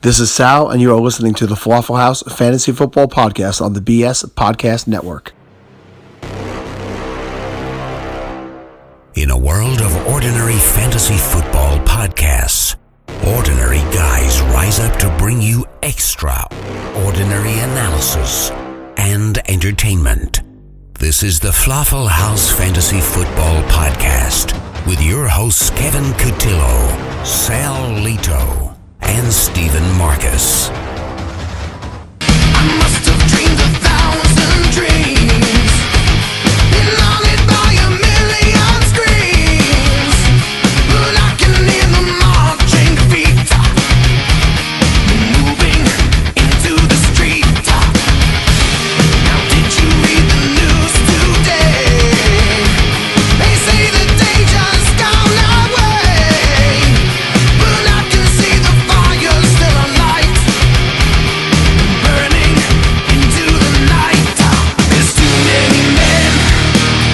This is Sal, and you are listening to the Falafel House Fantasy Football Podcast on the BS Podcast Network. In a world of ordinary fantasy football podcasts, ordinary guys rise up to bring you extraordinary analysis and entertainment. This is the Falafel House Fantasy Football Podcast with your hosts Kevin Cotillo, Sal Lito, and Stephen Marcus. I must have dreamed 1,000 dreams, belonged by a million screams, but I can hear the marching feet moving into the street. Now did you read the news today? They say the day just gone away, but I can see the fire still alight, burning into the night. There's too many men,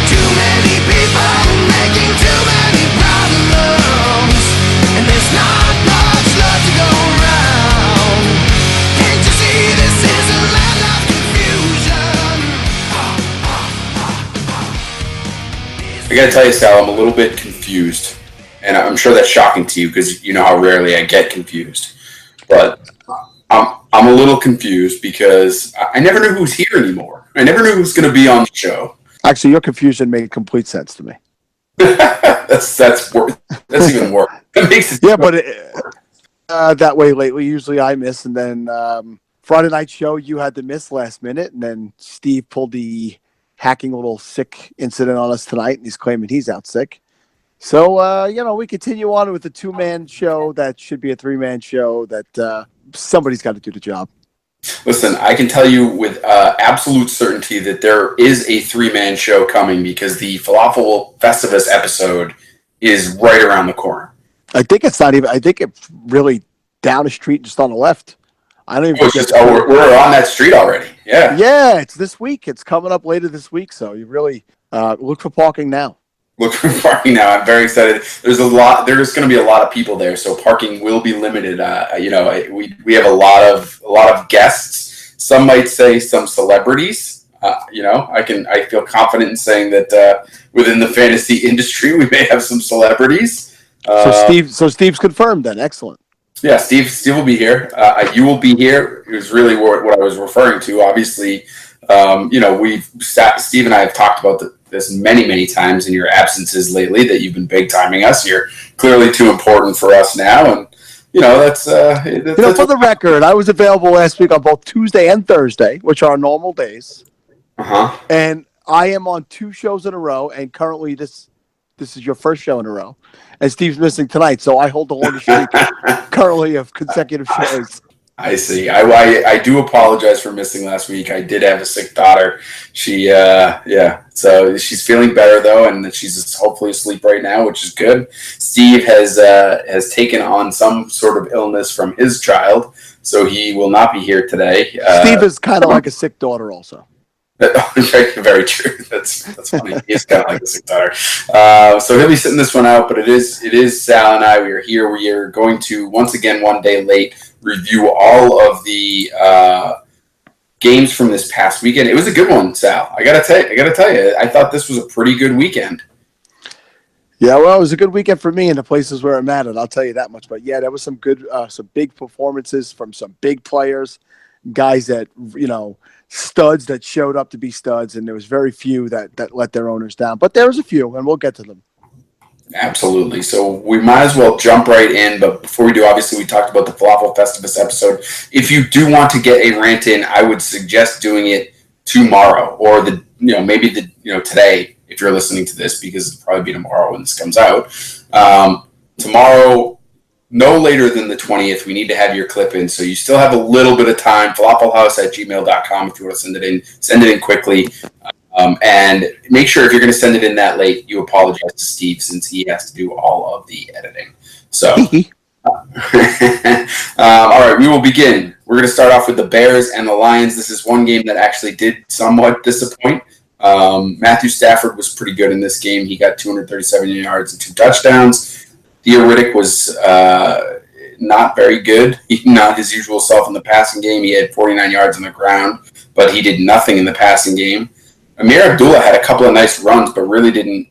too many people making too many problems, and there's not much love to go around. Can't you see this is a land of confusion? I gotta tell you, Sal, I'm a little bit confused, and I'm sure that's shocking to you because you know how rarely I get confused. But I'm a little confused because I never knew who was here anymore. I never knew who was going to be on the show. Actually, your confusion made complete sense to me. That's even worse. That makes it. Yeah, but that way lately, usually I miss, and then Friday night show, you had to miss last minute, and then Steve pulled the hacking little sick incident on us tonight, and he's claiming he's out sick. So, we continue on with the two-man show that should be a three-man show that somebody's got to do the job. Listen, I can tell you with absolute certainty that there is a three-man show coming because the Falafel Festivus episode is right around the corner. I think it's really down the street, just on the left. I don't even we're on that street already. Yeah. Yeah, it's this week. It's coming up later this week, so you really look for parking now. Look for parking now. I'm very excited. There's going to be a lot of people there, so parking will be limited. We have a lot of guests. Some might say some celebrities. I feel confident in saying that within the fantasy industry, we may have some celebrities. So Steve's confirmed then. Excellent. Yeah, Steve will be here. You will be here. It was really what I was referring to. Obviously, Steve and I have talked about this many, many times in your absences lately that you've been big timing us. You're clearly too important for us now, and that's for the record, I was available last week on both Tuesday and Thursday, which are normal days. And I am on two shows in a row, and currently this is your first show in a row. And Steve's missing tonight, so I hold the longest streak currently of consecutive shows. I see. I do apologize for missing last week. I did have a sick daughter. She, so she's feeling better though, and she's hopefully asleep right now, which is good. Steve has taken on some sort of illness from his child, so he will not be here today. Steve is kind of like a sick daughter also. Very true. That's funny. He's kind of like a sick daughter. So he'll be sitting this one out, but it is Sal and I. We are here. We are going to once again, one day late, review all of the games from this past weekend. It was a good one, Sal. I gotta tell you, I thought this was a pretty good weekend. Yeah, well, it was a good weekend for me in the places where it mattered. I'll tell you that much. But yeah, there was some good, some big performances from some big players, guys that studs that showed up to be studs, and there was very few that let their owners down. But there was a few, and we'll get to them. Absolutely. So we might as well jump right in. But before we do, obviously, we talked about the Falafel Festivus episode. If you do want to get a rant in, I would suggest doing it tomorrow or today if you're listening to this, because it'll probably be tomorrow when this comes out. Tomorrow, no later than the 20th, we need to have your clip in. So you still have a little bit of time. falafelhouse@gmail.com if you want to send it in. Send it in quickly. And make sure if you're going to send it in that late, you apologize to Steve since he has to do all of the editing. So, all right, we will begin. We're going to start off with the Bears and the Lions. This is one game that actually did somewhat disappoint. Matthew Stafford was pretty good in this game. He got 237 yards and 2 touchdowns. Theo Riddick was not very good. He's not his usual self in the passing game. He had 49 yards on the ground, but he did nothing in the passing game. Amir Abdullah had a couple of nice runs, but really didn't,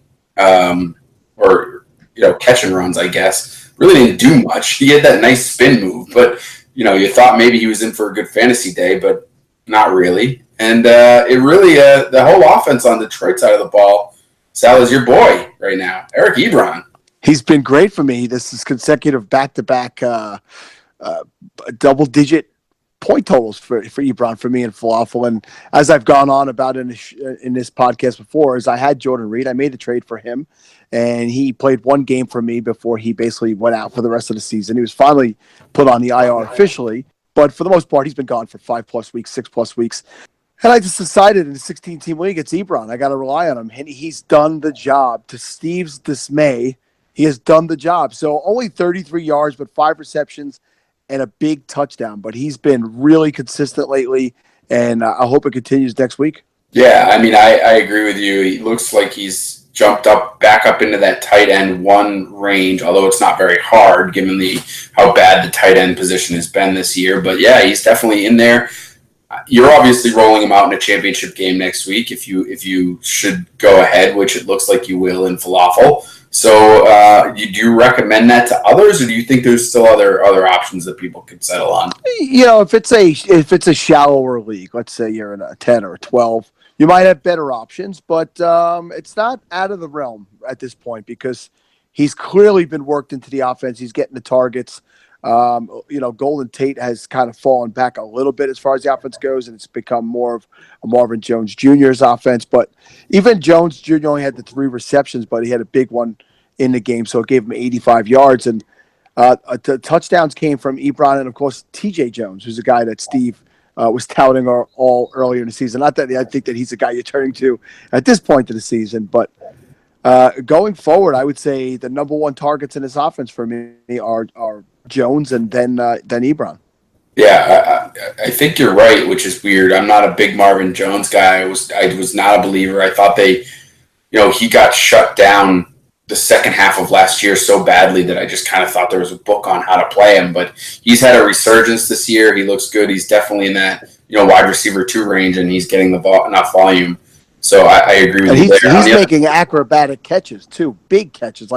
catch and runs, I guess. Really didn't do much. He had that nice spin move, but, you thought maybe he was in for a good fantasy day, but not really. And it really, the whole offense on Detroit's side of the ball, Sal is your boy right now, Eric Ebron. He's been great for me. This is consecutive back-to-back double-digit point totals for Ebron for me and Falafel. And as I've gone on about in this podcast before, is I had Jordan Reed. I made the trade for him, and he played one game for me before he basically went out for the rest of the season. He was finally put on the IR officially, but for the most part, he's been gone for 5+ weeks, 6+ weeks. And I just decided in the 16-team league, it's Ebron. I got to rely on him. And he's done the job. To Steve's dismay, he has done the job. So only 33 yards, but 5 receptions and a big touchdown. But he's been really consistent lately, and I hope it continues next week. Yeah, I mean, I agree with you. He looks like he's jumped back up into that tight end 1 range, although it's not very hard given how bad the tight end position has been this year. But yeah, he's definitely in there. You're obviously rolling him out in a championship game next week if you should go ahead, which it looks like you will in Falafel. So do you recommend that to others, or do you think there's still other options that people could settle on? If it's a shallower league, let's say you're in a 10 or a 12, you might have better options, but it's not out of the realm at this point because he's clearly been worked into the offense. He's getting the targets. Golden Tate has kind of fallen back a little bit as far as the offense goes, and it's become more of a Marvin Jones Jr.'s offense. But even Jones Jr. only had the 3 receptions, but he had a big one in the game, so it gave him 85 yards. And the touchdowns came from Ebron and, of course, T.J. Jones, who's a guy that Steve was touting all earlier in the season. Not that I think that he's a guy you're turning to at this point of the season, but going forward, I would say the number 1 targets in this offense for me are Jones and then Ebron. Yeah, I think you're right, which is weird. I'm not a big Marvin Jones guy. I was not a believer. I thought he got shut down the second half of last year so badly that I just kind of thought there was a book on how to play him. But he's had a resurgence this year. He looks good. He's definitely in that wide receiver 2 range, and he's getting enough volume. So I agree with you there. He's making acrobatic catches too, big catches.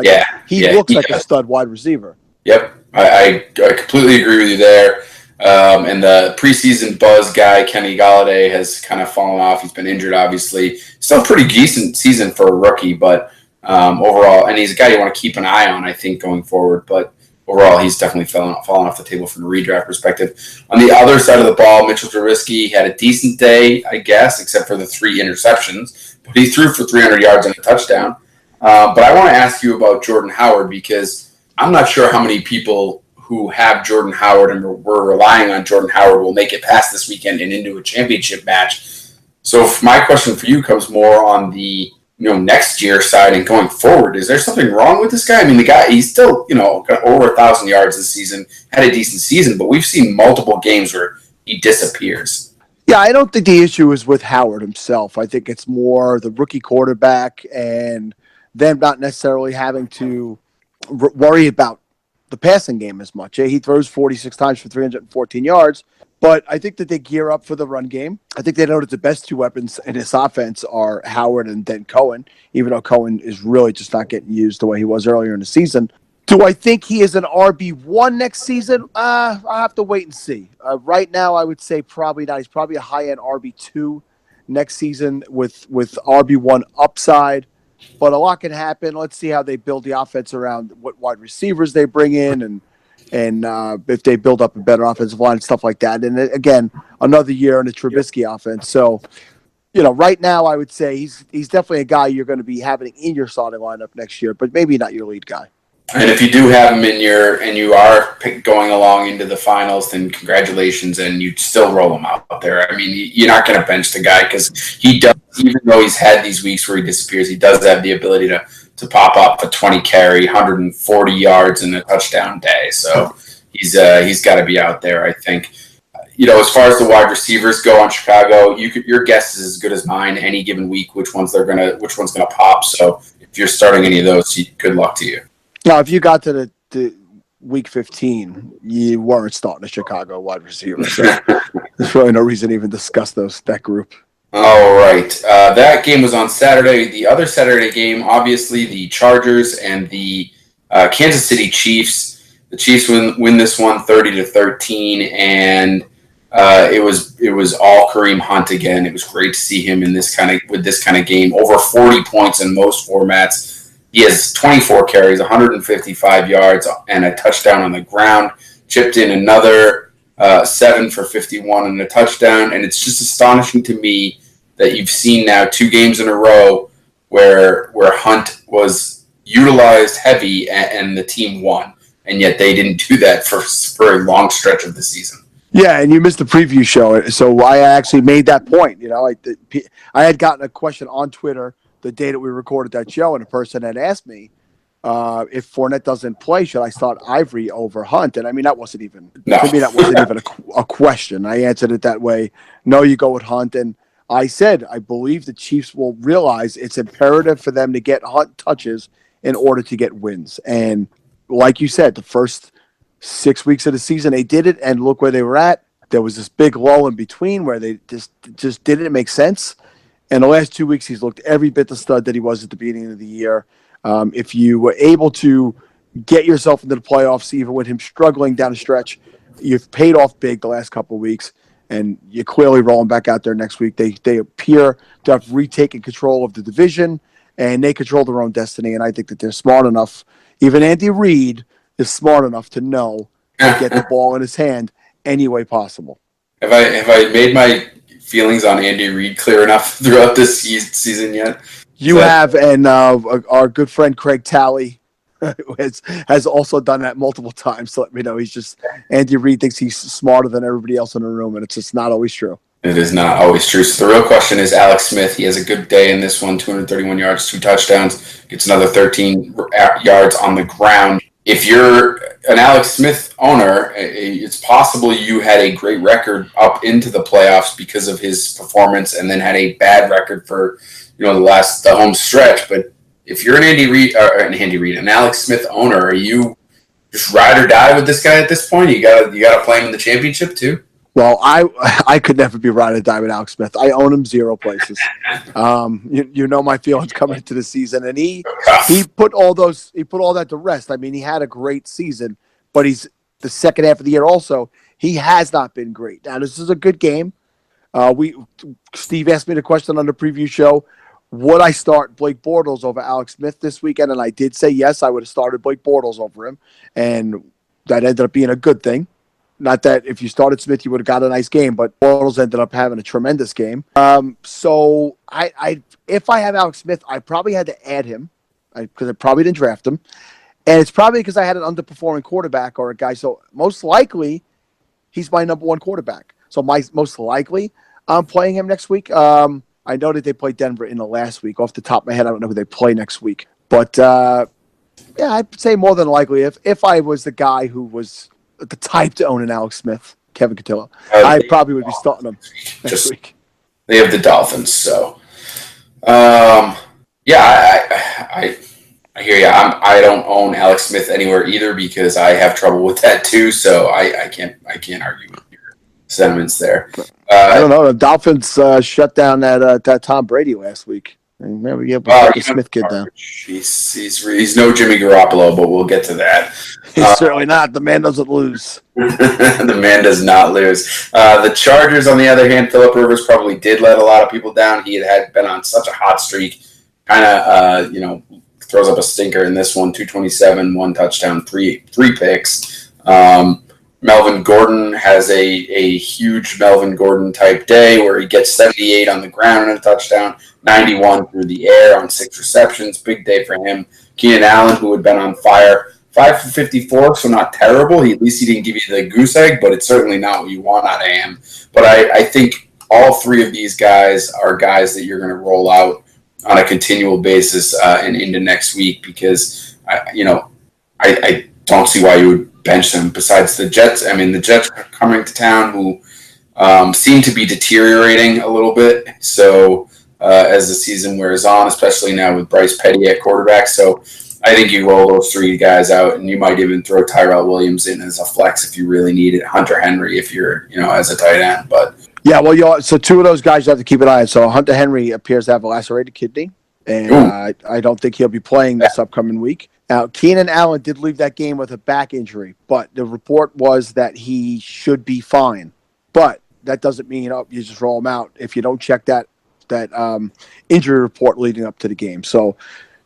He looks like a stud wide receiver. Yep, I completely agree with you there. And the preseason buzz guy, Kenny Golladay, has kind of fallen off. He's been injured, obviously. Still a pretty decent season for a rookie, but overall, and he's a guy you want to keep an eye on, I think, going forward. But overall, he's definitely fallen off the table from a redraft perspective. On the other side of the ball, Mitchell Trubisky had a decent day, I guess, except for the 3 interceptions. But he threw for 300 yards and a touchdown. But I want to ask you about Jordan Howard because I'm not sure how many people who have Jordan Howard and were relying on Jordan Howard will make it past this weekend and into a championship match. So my question for you comes more on the next year side and going forward. Is there something wrong with this guy? I mean, the guy, he's still got over 1,000 yards this season, had a decent season, but we've seen multiple games where he disappears. Yeah, I don't think the issue is with Howard himself. I think it's more the rookie quarterback and them not necessarily having to worry about the passing game as much. He throws 46 times for 314 yards, but I think that they gear up for the run game. I think they know that the best 2 weapons in this offense are Howard and then Cohen, even though Cohen is really just not getting used the way he was earlier in the season. Do I think he is an RB1 next season? I'll have to wait and see. Right now, I would say probably not. He's probably a high-end RB2 next season with RB1 upside. But a lot can happen. Let's see how they build the offense around what wide receivers they bring in and if they build up a better offensive line and stuff like that. And again, another year in the Trubisky offense. So, right now I would say he's definitely a guy you're going to be having in your starting lineup next year, but maybe not your lead guy. And if you do have him in and you are going along into the finals, then congratulations, and you still roll him out there. I mean, you're not going to bench the guy because he does, even though he's had these weeks where he disappears, he does have the ability to pop up a 20 carry, 140 yards and a touchdown day. So he's got to be out there, I think. As far as the wide receivers go on Chicago, your guess is as good as mine. Any given week, which one's gonna pop. So if you're starting any of those, good luck to you. Now, if you got to the week 15, you weren't starting a Chicago wide receiver. So there's really no reason to even discuss that group. All right. That game was on Saturday. The other Saturday game, obviously, the Chargers and the Kansas City Chiefs. The Chiefs win this one 30-13, and it was all Kareem Hunt again. It was great to see him with this kind of game. Over 40 points in most formats. He has 24 carries, 155 yards, and a touchdown on the ground. Chipped in another 7 for 51 and a touchdown. And it's just astonishing to me that you've seen now 2 games in a row where Hunt was utilized heavy and the team won, and yet they didn't do that for a long stretch of the season. Yeah, and you missed the preview show, so I actually made that point. I had gotten a question on Twitter the day that we recorded that show, and a person had asked me if Fournette doesn't play, should I start Ivory over Hunt? And I mean, that wasn't even a question. I answered it that way. No, you go with Hunt, and I said I believe the Chiefs will realize it's imperative for them to get Hunt touches in order to get wins. And like you said, the first 6 weeks of the season they did it, and look where they were at. There was this big lull in between where they just didn't make sense. And the last 2 weeks, he's looked every bit the stud that he was at the beginning of the year. If you were able to get yourself into the playoffs, even with him struggling down the stretch, you've paid off big the last couple of weeks, and you're clearly rolling back out there next week. They appear to have retaken control of the division, and they control their own destiny. And I think that they're smart enough. Even Andy Reid is smart enough to know to get the ball in his hand any way possible. Have I made my feelings on Andy Reid clear enough throughout this season yet? You have, and our good friend Craig Talley has also done that multiple times. So let me know. Andy Reid thinks he's smarter than everybody else in the room, and it's just not always true. It is not always true. So the real question is Alex Smith. He has a good day in this one, 231 yards, 2 touchdowns, gets another 13 yards on the ground. If you're an Alex Smith owner, it's possible you had a great record up into the playoffs because of his performance, and then had a bad record for the home stretch. But if you're an an Alex Smith owner, are you just ride or die with this guy at this point? You gotta play him in the championship too. Well, I could never be ride or die with Alex Smith. I own him 0 places. You know my feelings coming into the season, and he put all that to rest. I mean, he had a great season, but he's the second half of the year also. He has not been great. Now, this is a good game. Steve asked me the question on the preview show: would I start Blake Bortles over Alex Smith this weekend? And I did say yes. I would have started Blake Bortles over him, and that ended up being a good thing. Not that if you started Smith, you would have got a nice game, but Bortles ended up having a tremendous game. So if I have Alex Smith, I probably had to add him because I probably didn't draft him. And it's probably because I had an underperforming quarterback or a guy. So most likely, he's my number 1 quarterback. So most likely, I'm playing him next week. I know that they played Denver in the last week. Off the top of my head, I don't know who they play next week. But, yeah, I'd say more than likely if I was the guy who was the type to own an Alex Smith, Kevin Cotillo, I probably would be starting him next week. They have the Dolphins, so yeah, I hear you. I don't own Alex Smith anywhere either because I have trouble with that too. So I can't argue with your sentiments there. I don't know. The Dolphins shut down that Tom Brady last week. And maybe the Smith kid down. He's no Jimmy Garoppolo, but we'll get to that. He's certainly not. The man doesn't lose. The man does not lose. The Chargers, on the other hand, Phillip Rivers probably did let a lot of people down. He had been on such a hot streak. Kind of, throws up a stinker in this one. 227, 1 touchdown, three picks. Melvin Gordon has a huge Melvin Gordon type day where he gets 78 on the ground and a touchdown, 91 through the air on 6 receptions. Big day for him. Keenan Allen, who had been on fire, 5 for 54, so not terrible. At least he didn't give you the goose egg, but it's certainly not what you want out of him. But I think all 3 of these guys are guys that you're going to roll out on a continual basis and into next week because, I don't see why you would bench them besides the Jets. I mean, the Jets are coming to town who seem to be deteriorating a little bit. So as the season wears on, especially now with Bryce Petty at quarterback. So I think you roll those three guys out, and you might even throw Tyrell Williams in as a flex if you really need it. Hunter Henry if you're, as a tight end. But Yeah, well, so two of those guys you have to keep an eye on. So Hunter Henry appears to have a lacerated kidney, and I don't think he'll be playing this upcoming week. Now, Keenan Allen did leave that game with a back injury, but the report was that he should be fine. But that doesn't mean you just roll him out if you don't check that injury report leading up to the game. So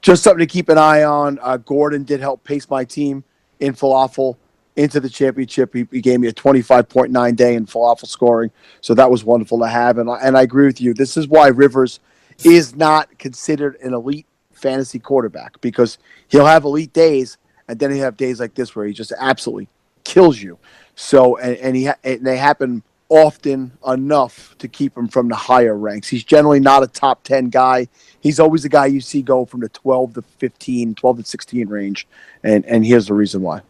just something to keep an eye on. Gordon did help pace my team in falafel into the championship. He gave me a 25.9 day in falafel scoring, so that was wonderful to have. And I agree with you. This is why Rivers is not considered an elite fantasy quarterback, because he'll have elite days, and then he'll have days like this where he just absolutely kills you. So and they happen often enough to keep him from the higher ranks. He's generally not a top 10 guy. He's always a guy you see go from the 12 to 15, 12 to 16 range, and here's the reason why.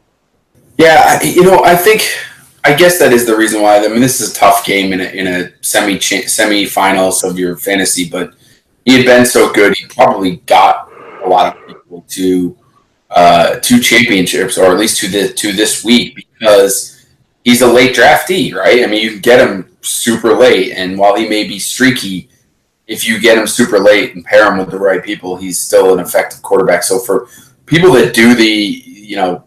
Yeah, I guess that is the reason why. I mean, this is a tough game in a semi-finals of your fantasy, but he had been so good, he probably got a lot of people to championships, or at least to this week, because he's a late draftee, right? I mean, you can get him super late, and while he may be streaky, if you get him super late and pair him with the right people, he's still an effective quarterback. So for people that do the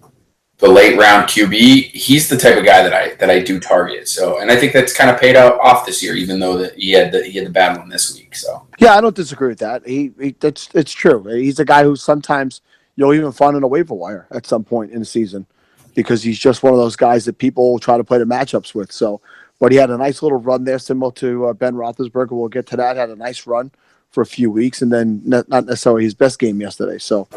late round QB, he's the type of guy that I do target. So, and I think that's kind of paid off this year, even though that he had the bad one this week. So yeah, I don't disagree with that. It's true. He's a guy who sometimes you'll even find on a waiver wire at some point in the season, because he's just one of those guys that people try to play the matchups with. So, but he had a nice little run there, similar to Ben Roethlisberger. We'll get to that. Had a nice run for a few weeks, and then not necessarily his best game yesterday. So,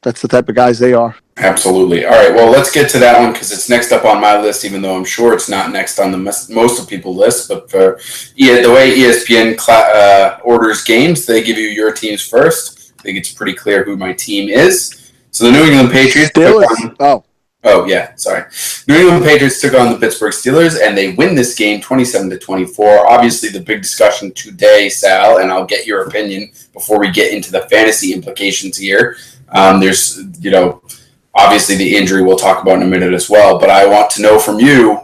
that's the type of guys they are. Absolutely. All right, well, let's get to that one because it's next up on my list, even though I'm sure it's not next on the most of people's list. But for the way ESPN orders games, they give you your teams first. I think it's pretty clear who my team is. So the New England Patriots. Oh, yeah, sorry. New England Patriots took on the Pittsburgh Steelers, and they win this game 27-24. Obviously, the big discussion today, Sal, and I'll get your opinion before we get into the fantasy implications here. There's, obviously the injury we'll talk about in a minute as well, but I want to know from you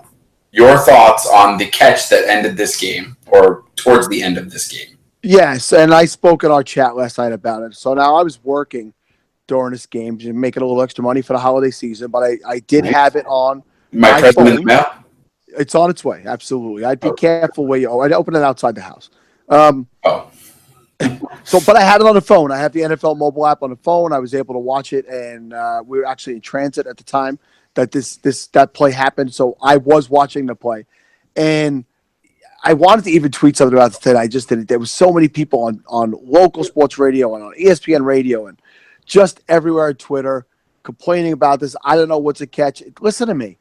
your thoughts on the catch that ended this game, or towards the end of this game. Yes, and I spoke in our chat last night about it. So now I was working during this game, making a little extra money for the holiday season, but I did have it on my present in the mail? It's on its way, absolutely. I'd be careful where I'd open it outside the house. So, but I had it on the phone. I have the NFL mobile app on the phone. I was able to watch it, and we were actually in transit at the time that that play happened. So I was watching the play, and I wanted to even tweet something about it today. I just didn't. There was so many people on local sports radio and on ESPN radio and just everywhere on Twitter complaining about this. I don't know what's a catch. Listen to me.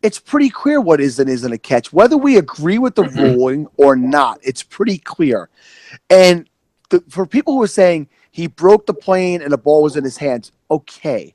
It's pretty clear what is and isn't a catch. Whether we agree with the ruling or not, it's pretty clear. And for people who are saying he broke the plane and the ball was in his hands, okay.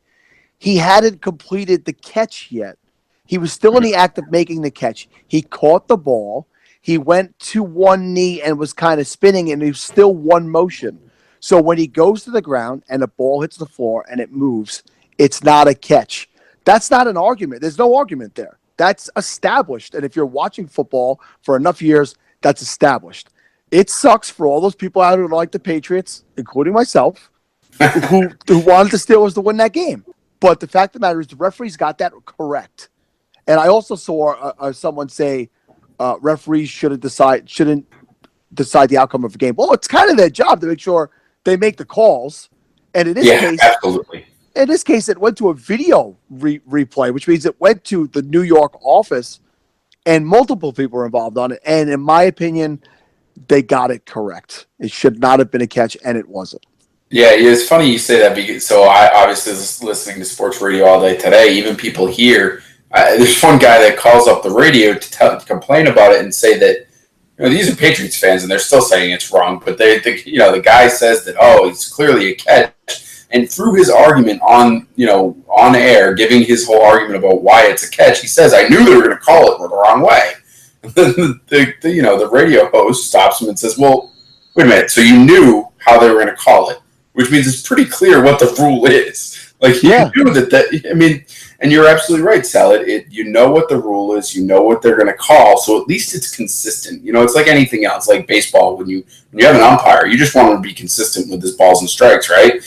He hadn't completed the catch yet. He was still in the act of making the catch. He caught the ball. He went to one knee and was kind of spinning, and he was still one motion. So when he goes to the ground and the ball hits the floor and it moves, it's not a catch. That's not an argument. There's no argument there. That's established. And if you're watching football for enough years, that's established. It sucks for all those people out who like the Patriots, including myself, who wanted the Steelers to win that game. But the fact of the matter is the referees got that correct. And I also saw someone say referees shouldn't decide the outcome of a game. Well, it's kind of their job to make sure they make the calls. And in this case, absolutely. In this case, it went to a video replay, which means it went to the New York office, and multiple people were involved on it. And in my opinion, they got it correct. It should not have been a catch, and it wasn't. Yeah, it's funny you say that, because so I obviously was listening to sports radio all day today. Even people here, there's one guy that calls up the radio to complain about it and say that these are Patriots fans and they're still saying it's wrong. But the guy says that it's clearly a catch, and through his argument on air, giving his whole argument about why it's a catch, he says, "I knew they were going to call it the wrong way." The radio host stops him and says, "Well, wait a minute. So you knew how they were going to call it. which means it's pretty clear what the rule is. Like, you Yeah. knew that. I mean, and you're absolutely right, Sal. You know what the rule is. You know what they're going to call. So at least it's consistent. You know, it's like anything else, like baseball. When you have an umpire, you just want him to be consistent with his balls and strikes, right?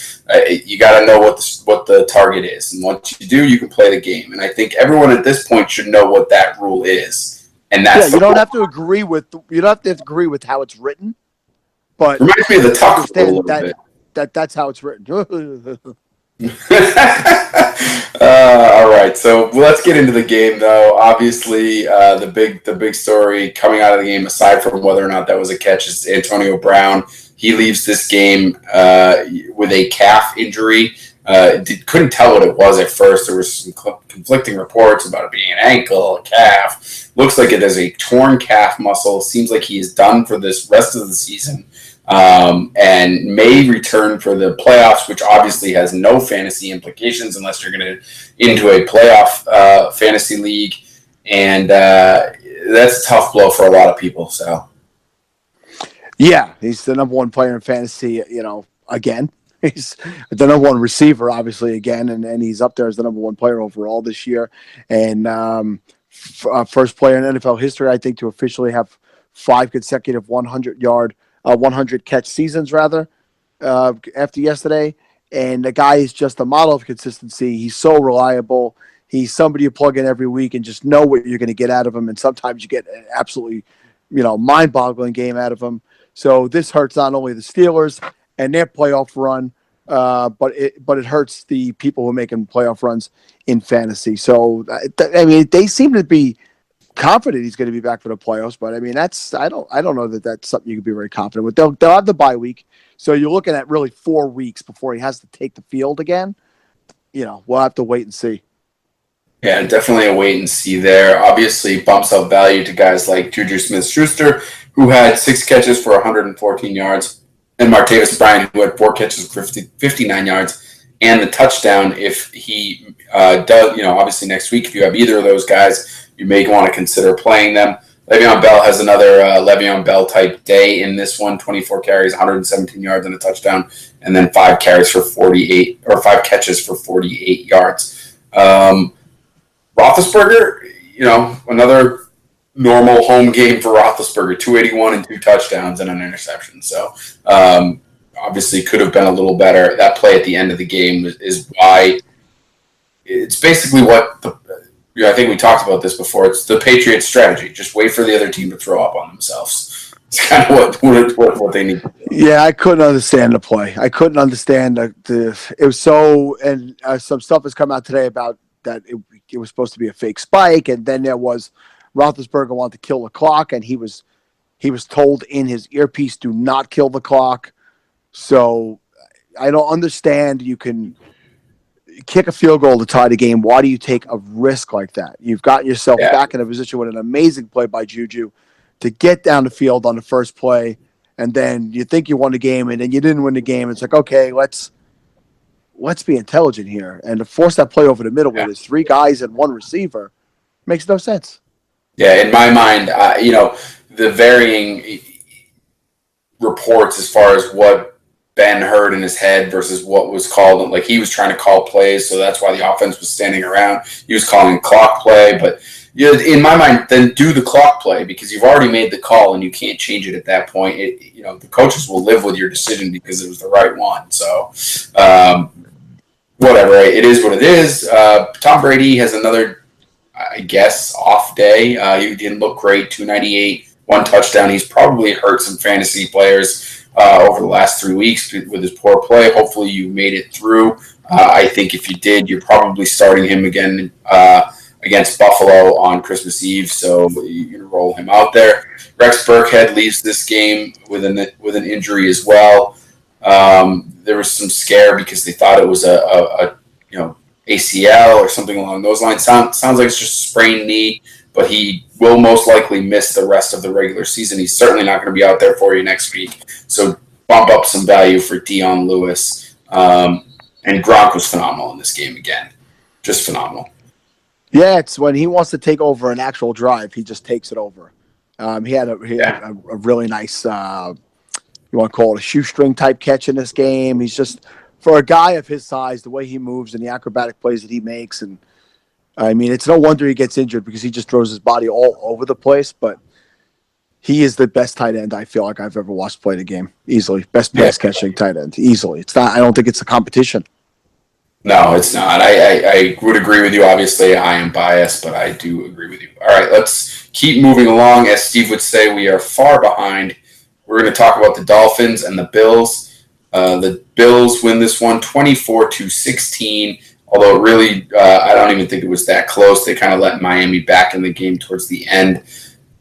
You got to know what the target is, and once you do, you can play the game. And I think everyone at this point should know what that rule is. And that's You don't have to agree with how it's written, but reminds me of the tuck rule a understand little bit. that's how it's written. All right, so let's get into the game, though. Obviously, the big story coming out of the game, aside from whether or not that was a catch, is Antonio Brown. He leaves this game with a calf injury. Couldn't tell what it was at first. There was some conflicting reports about it being an ankle, a calf. Looks like it is a torn calf muscle. Seems like he is done for this rest of the season. And may return for the playoffs, which obviously has no fantasy implications unless you're going to into a playoff fantasy league, and that's a tough blow for a lot of people. So, Yeah, he's the number one player in fantasy. Again, he's the number one receiver, obviously, again, and he's up there as the number one player overall this year, and first player in NFL history, I think, to officially have 5 consecutive 100 catch seasons rather after yesterday. And the guy is just a model of consistency. He's so reliable. He's somebody you plug in every week and just know what you're going to get out of him. And sometimes you get an absolutely, mind-boggling game out of him. So this hurts not only the Steelers and their playoff run, but it hurts the people who are making playoff runs in fantasy. So they seem to be confident he's going to be back for the playoffs, but I mean I don't know that that's something you can be very confident with. They'll have the bye week, so you're looking at really 4 weeks before he has to take the field again. We'll have to wait and see. yeah, definitely a wait and see there. Obviously, bumps up value to guys like Juju Smith-Schuster, who had 6 catches for 114 yards, and Martavis Bryant, who had 4 catches for 59 yards, and the touchdown. If he does, obviously next week, if you have either of those guys, you may want to consider playing them. Le'Veon Bell has another Le'Veon Bell type day in this one. 24 carries, 117 yards and a touchdown, and then 5 catches for 48 yards. Roethlisberger, another normal home game for Roethlisberger. 281 and 2 touchdowns and an interception. So obviously could have been a little better. That play at the end of the game is why it's basically what I think we talked about this before. It's the Patriots' strategy. Just wait for the other team to throw up on themselves. It's kind of what they need to do. Yeah, I couldn't understand the play. I couldn't understand it was so, and some stuff has come out today about that it was supposed to be a fake spike, and then there was Roethlisberger wanted to kill the clock, and he was told in his earpiece, "Do not kill the clock." So I don't understand. You can kick a field goal to tie the game. Why do you take a risk like that? You've got yourself back in a position with an amazing play by Juju to get down the field on the first play, and then you think you won the game, and then you didn't win the game. It's like, okay, let's be intelligent here, and to force that play over the middle with his 3 guys and 1 receiver makes no sense. Yeah, in my mind, the varying reports as far as what Ben heard in his head versus what was called. Like, he was trying to call plays, so that's why the offense was standing around. He was calling clock play, but in my mind, then do the clock play because you've already made the call and you can't change it at that point. The coaches will live with your decision because it was the right one. So, whatever. It is what it is. Tom Brady has another, I guess, off day. He didn't look great. 298, 1 touchdown. He's probably hurt some fantasy players over the last 3 weeks with his poor play. Hopefully you made it through. I think if you did, you're probably starting him again against Buffalo on Christmas Eve, so you can roll him out there. Rex Burkhead leaves this game with an injury as well. There was some scare because they thought it was a ACL or something along those lines. Sounds like it's just a sprained knee, but he will most likely miss the rest of the regular season. He's certainly not going to be out there for you next week. So bump up some value for Dion Lewis. And Gronk was phenomenal in this game again. Just phenomenal. Yeah, it's when he wants to take over an actual drive, he just takes it over. He had a really nice you want to call it a shoestring type catch in this game. He's just, for a guy of his size, the way he moves and the acrobatic plays that he makes. And I mean, it's no wonder he gets injured because he just throws his body all over the place. But he is the best tight end I feel like I've ever watched play the game. Easily. Best pass catching tight end. Easily. It's not, I don't think it's a competition. No, it's not. I would agree with you. Obviously, I am biased, but I do agree with you. All right, let's keep moving along. As Steve would say, we are far behind. We're going to talk about the Dolphins and the Bills. The Bills win this one 24-16, although really, I don't even think it was that close. They kind of let Miami back in the game towards the end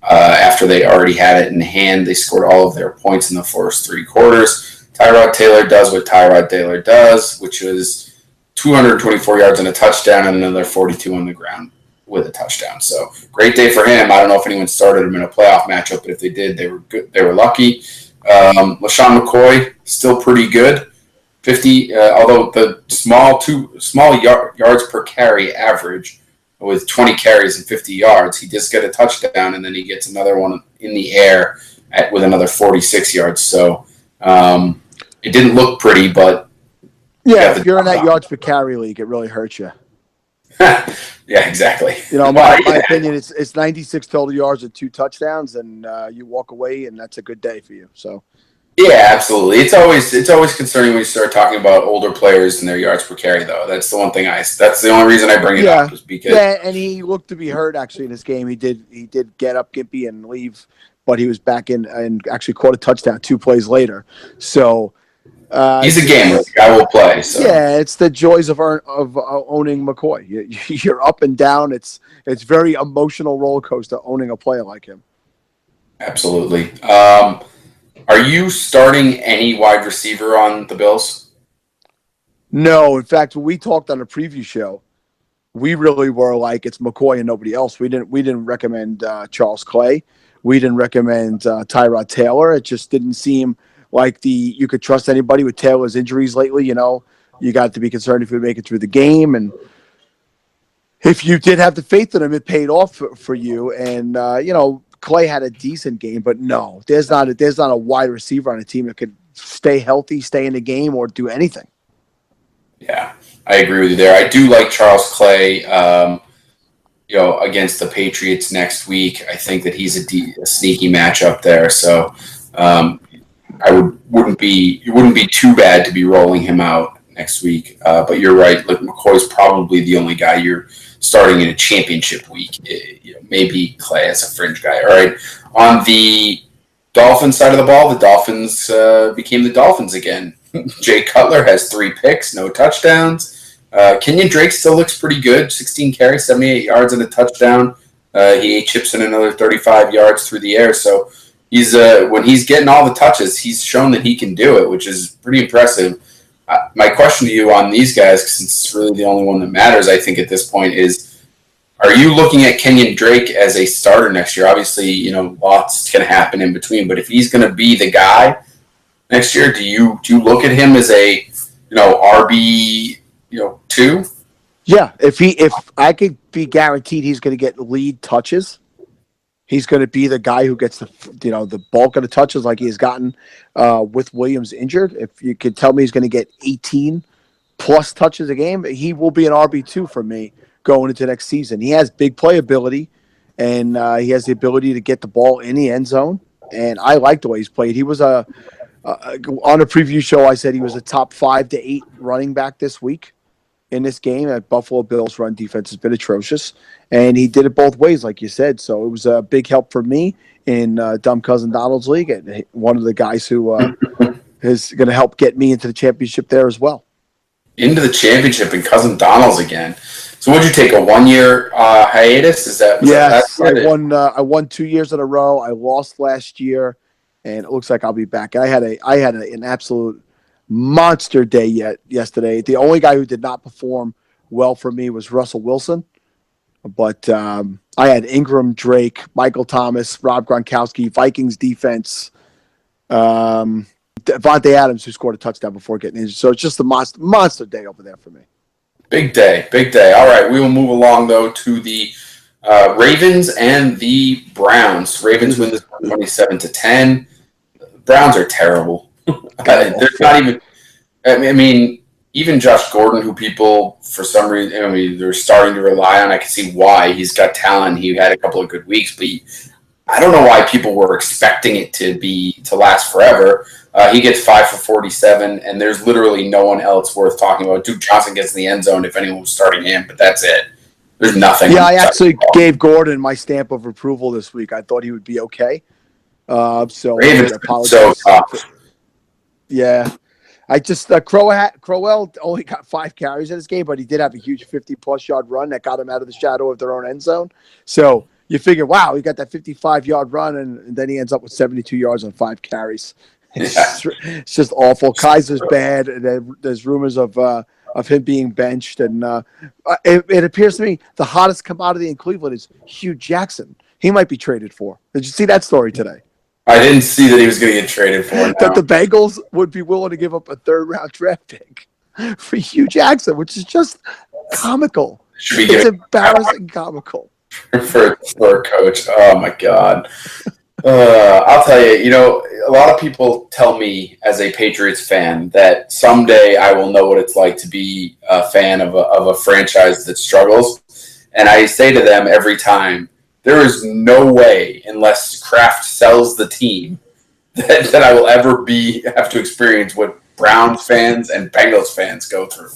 after they already had it in hand. They scored all of their points in the first three quarters. Tyrod Taylor does what Tyrod Taylor does, which was 224 yards and a touchdown, and another 42 on the ground with a touchdown. So great day for him. I don't know if anyone started him in a playoff matchup, but if they did, they were good. They were lucky. LaShawn McCoy still pretty good. 50, although the small yards per carry average with 20 carries and 50 yards, he does get a touchdown, and then he gets another one in the air with another 46 yards. So it didn't look pretty, but yeah, if you're in that yards per carry league, it really hurts you. Yeah, exactly. You know, my opinion, it's 96 total yards and 2 touchdowns, and you walk away, and that's a good day for you. So, yeah, absolutely. It's always concerning when you start talking about older players and their yards per carry, though. That's the one thing that's the only reason I bring it up is because and he looked to be hurt actually in this game. He did get up gimpy and leave, but he was back in and actually caught a touchdown 2 plays later. So. He's a gamer. The guy will play. So. Yeah, it's the joys of owning McCoy. You're up and down. It's very emotional roller coaster owning a player like him. Absolutely. Are you starting any wide receiver on the Bills? No, in fact, when we talked on a preview show, we really were like it's McCoy and nobody else. We didn't recommend Charles Clay. We didn't recommend Tyrod Taylor. It just didn't seem like you could trust anybody with Taylor's injuries lately. You know, you got to be concerned if you make it through the game, and if you did have the faith in him, it paid off for you. And you know, Clay had a decent game, but no, there's not a wide receiver on a team that could stay healthy, stay in the game, or do anything. Yeah, I agree with you there. I do like Charles Clay. You know, against the Patriots next week, I think that he's a sneaky matchup there. So. It wouldn't be too bad to be rolling him out next week. But you're right. Like McCoy's probably the only guy you're starting in a championship week. Maybe Clay as a fringe guy. All right. On the Dolphins side of the ball, the Dolphins became the Dolphins again. Jay Cutler has 3 picks, no touchdowns. Kenyon Drake still looks pretty good. 16 carries, 78 yards and a touchdown. He chips in another 35 yards through the air. So. When he's getting all the touches, he's shown that he can do it, which is pretty impressive. My question to you on these guys, since it's really the only one that matters, I think at this point is, are you looking at Kenyon Drake as a starter next year? Obviously, you know, lots can happen in between, but if he's going to be the guy next year, do you look at him as a RB 2? Yeah, if I could be guaranteed he's going to get lead touches. He's going to be the guy who gets the bulk of the touches like he has gotten with Williams injured. If you could tell me he's going to get 18 plus touches a game, he will be an RB2 for me going into next season. He has big playability, and he has the ability to get the ball in the end zone. And I like the way he's played. He was on a preview show. I said he was a top 5 to 8 running back this week. In this game, at Buffalo Bills' run defense has been atrocious, and he did it both ways, like you said. So it was a big help for me in Dumb Cousin Donald's league, and one of the guys who is going to help get me into the championship there as well. Into the championship in Cousin Donald's again. So would you take a 1-year hiatus? Yes, I won 2 years in a row. I lost last year, and it looks like I'll be back. I had an absolute monster day yesterday. The only guy who did not perform well for me was Russell Wilson. But I had Ingram, Drake, Michael Thomas, Rob Gronkowski, Vikings defense, Devontae Adams, who scored a touchdown before getting injured. So it's just a monster day over there for me. Big day. All right, we will move along, though, to the Ravens and the Browns. Ravens win this 27-10. Browns are terrible. There's not even. I mean, even Josh Gordon, who people for some reason, they're starting to rely on. I can see why. He's got talent. He had a couple of good weeks, but I don't know why people were expecting it to last forever. He gets 5 for 47, and there's literally no one else worth talking about. Duke Johnson gets in the end zone if anyone was starting him, but that's it. There's nothing. Yeah, I actually gave Gordon my stamp of approval this week. I thought he would be okay. So Ravens I apologize. so tough. Yeah. I just Crowell only got 5 carries in this game, but he did have a huge 50-plus yard run that got him out of the shadow of their own end zone. So you figure, wow, he got that 55-yard run, and then he ends up with 72 yards on 5 carries. It's just awful. Kaiser's bad. There's rumors of him being benched, and it appears to me the hottest commodity in Cleveland is Hugh Jackson. He might be traded for. Did you see that story today? I didn't see that he was going to get traded for. That the Bengals would be willing to give up a 3rd-round draft pick for Hugh Jackson, which is just comical. It's embarrassing comical. For a coach. Oh, my God. I'll tell you, a lot of people tell me as a Patriots fan that someday I will know what it's like to be a fan of a franchise that struggles. And I say to them every time, there is no way, unless Kraft sells the team, that I will ever have to experience what Browns fans and Bengals fans go through.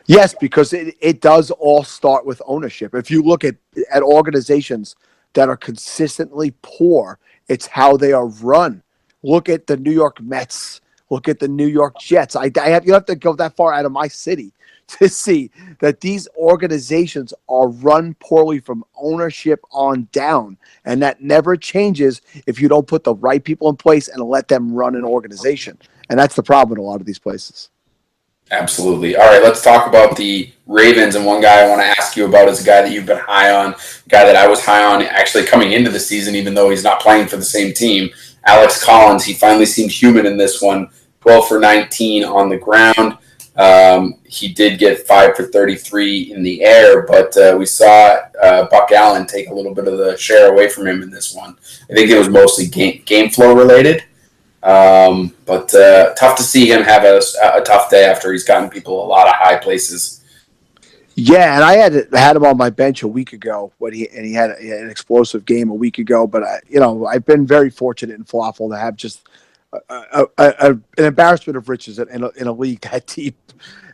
Yes, because it does all start with ownership. If you look at organizations that are consistently poor, it's how they are run. Look at the New York Mets. Look at the New York Jets. You have to go that far out of my city to see that these organizations are run poorly from ownership on down. And that never changes if you don't put the right people in place and let them run an organization. And that's the problem in a lot of these places. Absolutely. All right, let's talk about the Ravens. And one guy I want to ask you about is a guy that you've been high on, a guy that I was high on actually coming into the season, even though he's not playing for the same team. Alex Collins, he finally seemed human in this one, 12 for 19 on the ground. He did get 5 for 33 in the air, but we saw Buck Allen take a little bit of the share away from him in this one. I think it was mostly game flow related. But tough to see him have a tough day after he's gotten people a lot of high places. Yeah, and I had him on my bench a week ago when he had an explosive game a week ago. But I've been very fortunate in Falafel to have just an embarrassment of riches in a league that deep.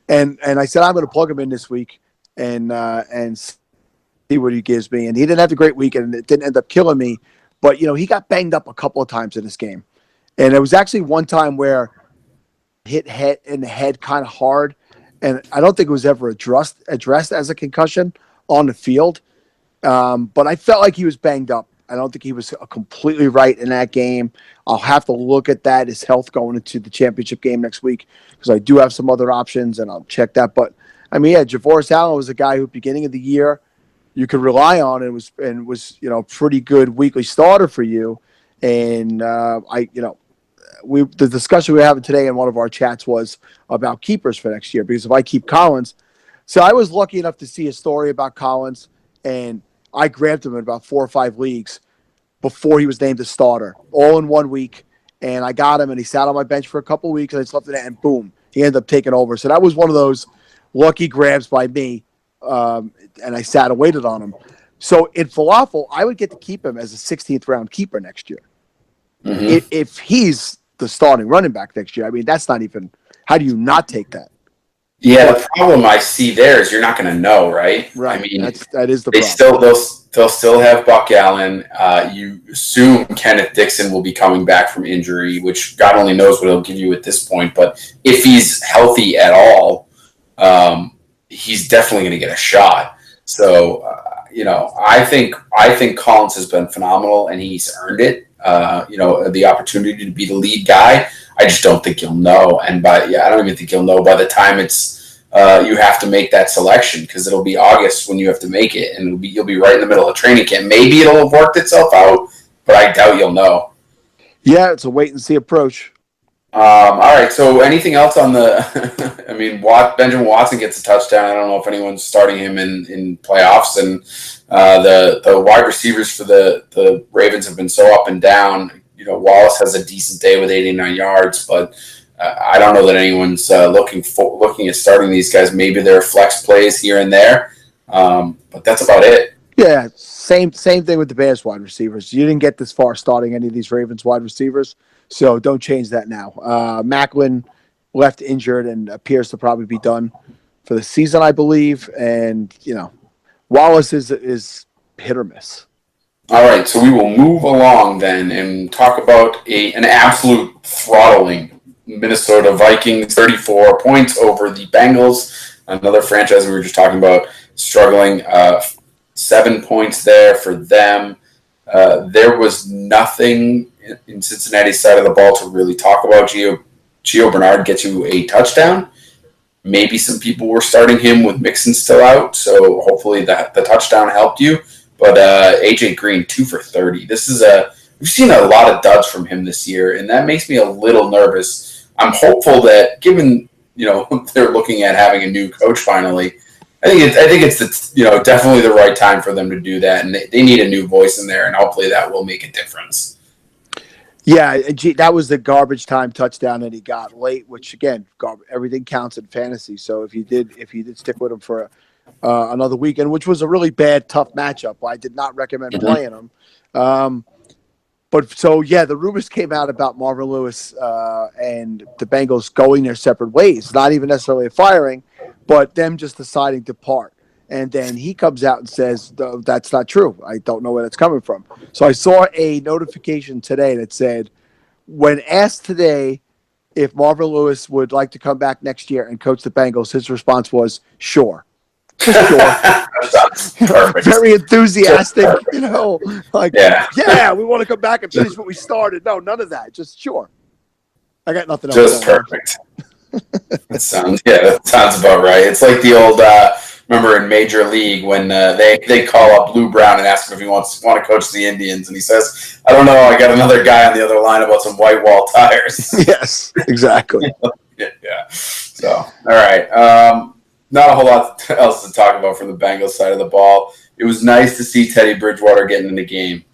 And I said I'm going to plug him in this week and see what he gives me. And he didn't have a great week, and it didn't end up killing me. But he got banged up a couple of times in this game. And there was actually one time where hit head in the head kind of hard, and I don't think it was ever addressed as a concussion on the field. But I felt like he was banged up. I don't think he was completely right in that game. I'll have to look at that, his health going into the championship game next week, because I do have some other options, and I'll check that. But, Javoris Allen was a guy who, beginning of the year, you could rely on and was pretty good weekly starter for you. And the discussion we were having today in one of our chats was about keepers for next year, because if I keep Collins, so I was lucky enough to see a story about Collins, and I grabbed him in about 4 or 5 leagues before he was named a starter, all in 1 week, and I got him, and he sat on my bench for a couple of weeks, and I slept in it, and boom, he ended up taking over. So that was one of those lucky grabs by me, and I sat and waited on him. So in Falafel, I would get to keep him as a 16th round keeper next year. Mm-hmm. If he's the starting running back next year, that's not even, how do you not take that? Yeah, the problem I see there is you're not going to know, right? Right. That is the problem. They'll still have Buck Allen. You assume Kenneth Dixon will be coming back from injury, which God only knows what he'll give you at this point. But if he's healthy at all, he's definitely going to get a shot. So, I think Collins has been phenomenal, and he's earned it. The opportunity to be the lead guy. I just don't think you'll know, and I don't even think you'll know by the time it's you have to make that selection, because it'll be August when you have to make it, and you'll be right in the middle of training camp. Maybe it'll have worked itself out, but I doubt you'll know. Yeah, it's a wait and see approach. All right. So anything else on the? Benjamin Watson gets a touchdown. I don't know if anyone's starting him in playoffs, and the wide receivers for the Ravens have been so up and down. Wallace has a decent day with 89 yards, but I don't know that anyone's looking at starting these guys. Maybe there are flex plays here and there, but that's about it. Yeah, same thing with the Bears wide receivers. You didn't get this far starting any of these Ravens wide receivers, so don't change that now. Macklin left injured and appears to probably be done for the season, I believe. And Wallace is hit or miss. All right, so we will move along then and talk about an absolute throttling. Minnesota Vikings, 34 points over the Bengals, another franchise we were just talking about, struggling. 7 points there for them. There was nothing in Cincinnati's side of the ball to really talk about. Gio Bernard gets you a touchdown. Maybe some people were starting him with Mixon still out, so hopefully the touchdown helped you. But AJ Green, 2 for 30. We've seen a lot of duds from him this year, and that makes me a little nervous. I'm hopeful that given they're looking at having a new coach finally, I think it's definitely the right time for them to do that, and they need a new voice in there, and hopefully that will make a difference. Yeah, that was the garbage time touchdown that he got late, which again, everything counts in fantasy. So if you did stick with him for another weekend, which was a really bad, tough matchup, I did not recommend playing him. But so yeah, the rumors came out about Marvin Lewis and the Bengals going their separate ways, not even necessarily a firing, but them just deciding to part. And then he comes out and says, that's not true. I don't know where that's coming from. So I saw a notification today that said, when asked today if Marvin Lewis would like to come back next year and coach the Bengals, his response was, sure. Just sure. Very enthusiastic, yeah, we want to come back and finish what we started. No, none of that. Just sure. I got nothing else. Just perfect. That sounds about right. It's like the old remember in Major League when they call up Lou Brown and ask him if he want to coach the Indians, and he says, "I don't know. I got another guy on the other line about some white wall tires." Yes, exactly. Yeah. So, all right. Not a whole lot else to talk about from the Bengals side of the ball. It was nice to see Teddy Bridgewater getting in the game.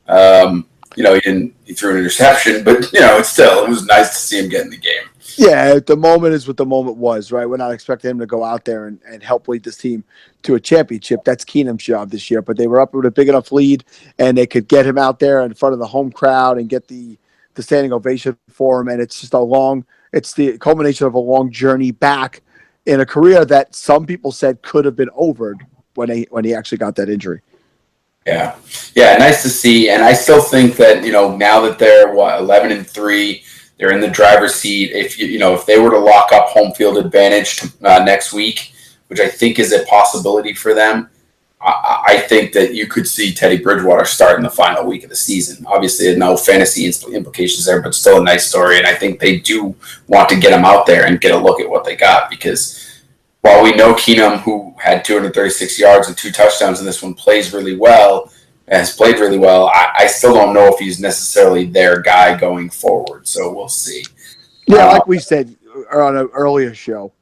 He threw an interception, but it was nice to see him get in the game. Yeah, the moment is what the moment was, right? We're not expecting him to go out there and help lead this team to a championship. That's Keenum's job this year, but they were up with a big enough lead, and they could get him out there in front of the home crowd and get the standing ovation for him. And it's just it's the culmination of a long journey back in a career that some people said could have been over when he actually got that injury. Yeah, nice to see. And I still think that now that they're 11-3. They're in the driver's seat. If they were to lock up home field advantage next week, which I think is a possibility for them, I think that you could see Teddy Bridgewater start in the final week of the season. Obviously, no fantasy implications there, but still a nice story. And I think they do want to get him out there and get a look at what they got, because while we know Keenum, who had 236 yards and 2 touchdowns in this one, has played really well, I still don't know if he's necessarily their guy going forward. So we'll see. Yeah, like we said on an earlier show,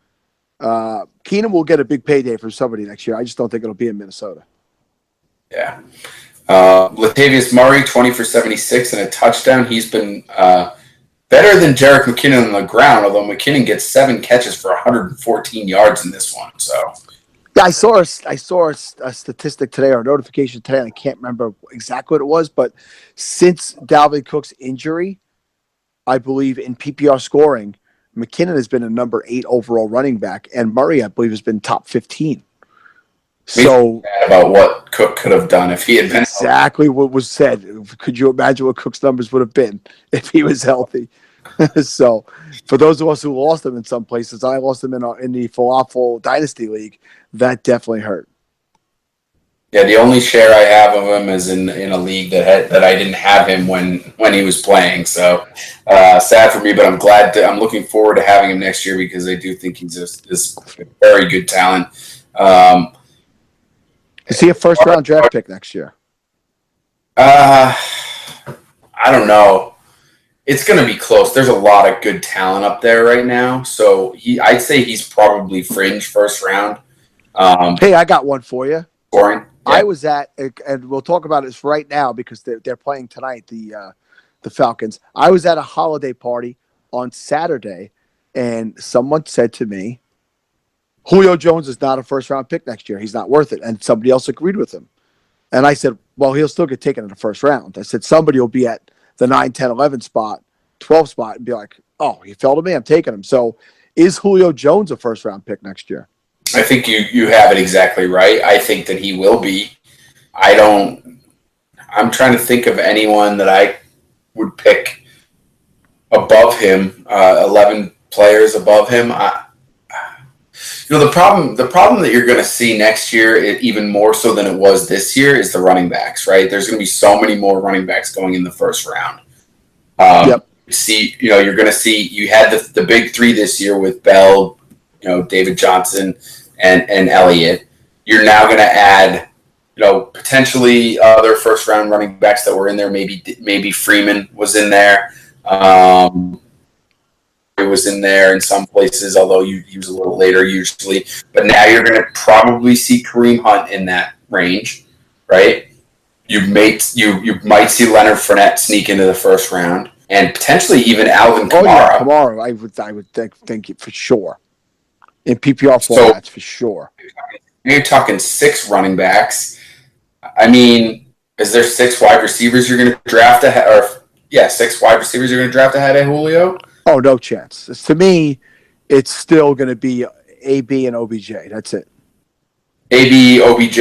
Keenum will get a big payday from somebody next year. I just don't think it'll be in Minnesota. Yeah. Latavius Murray, 20 for 76 and a touchdown. He's been better than Jerick McKinnon on the ground, although McKinnon gets 7 catches for 114 yards in this one. So. Yeah, I saw a statistic today or a notification today, and I can't remember exactly what it was, but since Dalvin Cook's injury, I believe in PPR scoring, McKinnon has been a number 8 overall running back, and Murray, I believe, has been top 15. So about what Cook could have done if he had been exactly what was said. Could you imagine what Cook's numbers would have been if he was healthy? So, for those of us who lost him in some places, I lost him in the Falafel Dynasty League. That definitely hurt. Yeah, the only share I have of him is in a league that I didn't have him when he was playing. So sad for me, but I'm looking forward to having him next year, because I do think he's this very good talent. Is he a first-round draft pick next year? I don't know. It's going to be close. There's a lot of good talent up there right now. So I'd say he's probably fringe first round. Hey, I got one for you. Scoring. Yeah. I was at, and we'll talk about this right now because they're playing tonight, the the Falcons. I was at a holiday party on Saturday, and someone said to me, Julio Jones is not a first-round pick next year. He's not worth it. And somebody else agreed with him. And I said, well, he'll still get taken in the first round. I said, somebody will be at the 9, 10, 11 spot, 12 spot, and be like, oh, he fell to me. I'm taking him. So is Julio Jones a first-round pick next year? I think you have it exactly right. I think that he will be. I'm trying to think of anyone that I would pick above him, 11 players above him. The problem that you're going to see next year, even more so than it was this year, is the running backs, right? There's going to be so many more running backs going in the first round. Yep. You're going to see, you had the big three this year with Bell, David Johnson and Elliott. You're now going to add, potentially other first round running backs that were in there. Maybe Freeman was in there. It was in there in some places, although he was a little later usually. But now you're going to probably see Kareem Hunt in that range, right? You might see Leonard Fournette sneak into the first round, and potentially even Alvin Kamara. Oh yeah, Kamara. I would think for sure in PPR formats for sure. You're talking 6 running backs. I mean, is there 6 wide receivers you're going to draft ahead? Or 6 wide receivers you're going to draft ahead of Julio? Oh, no chance. To me, it's still going to be AB and OBJ. That's it. AB, OBJ.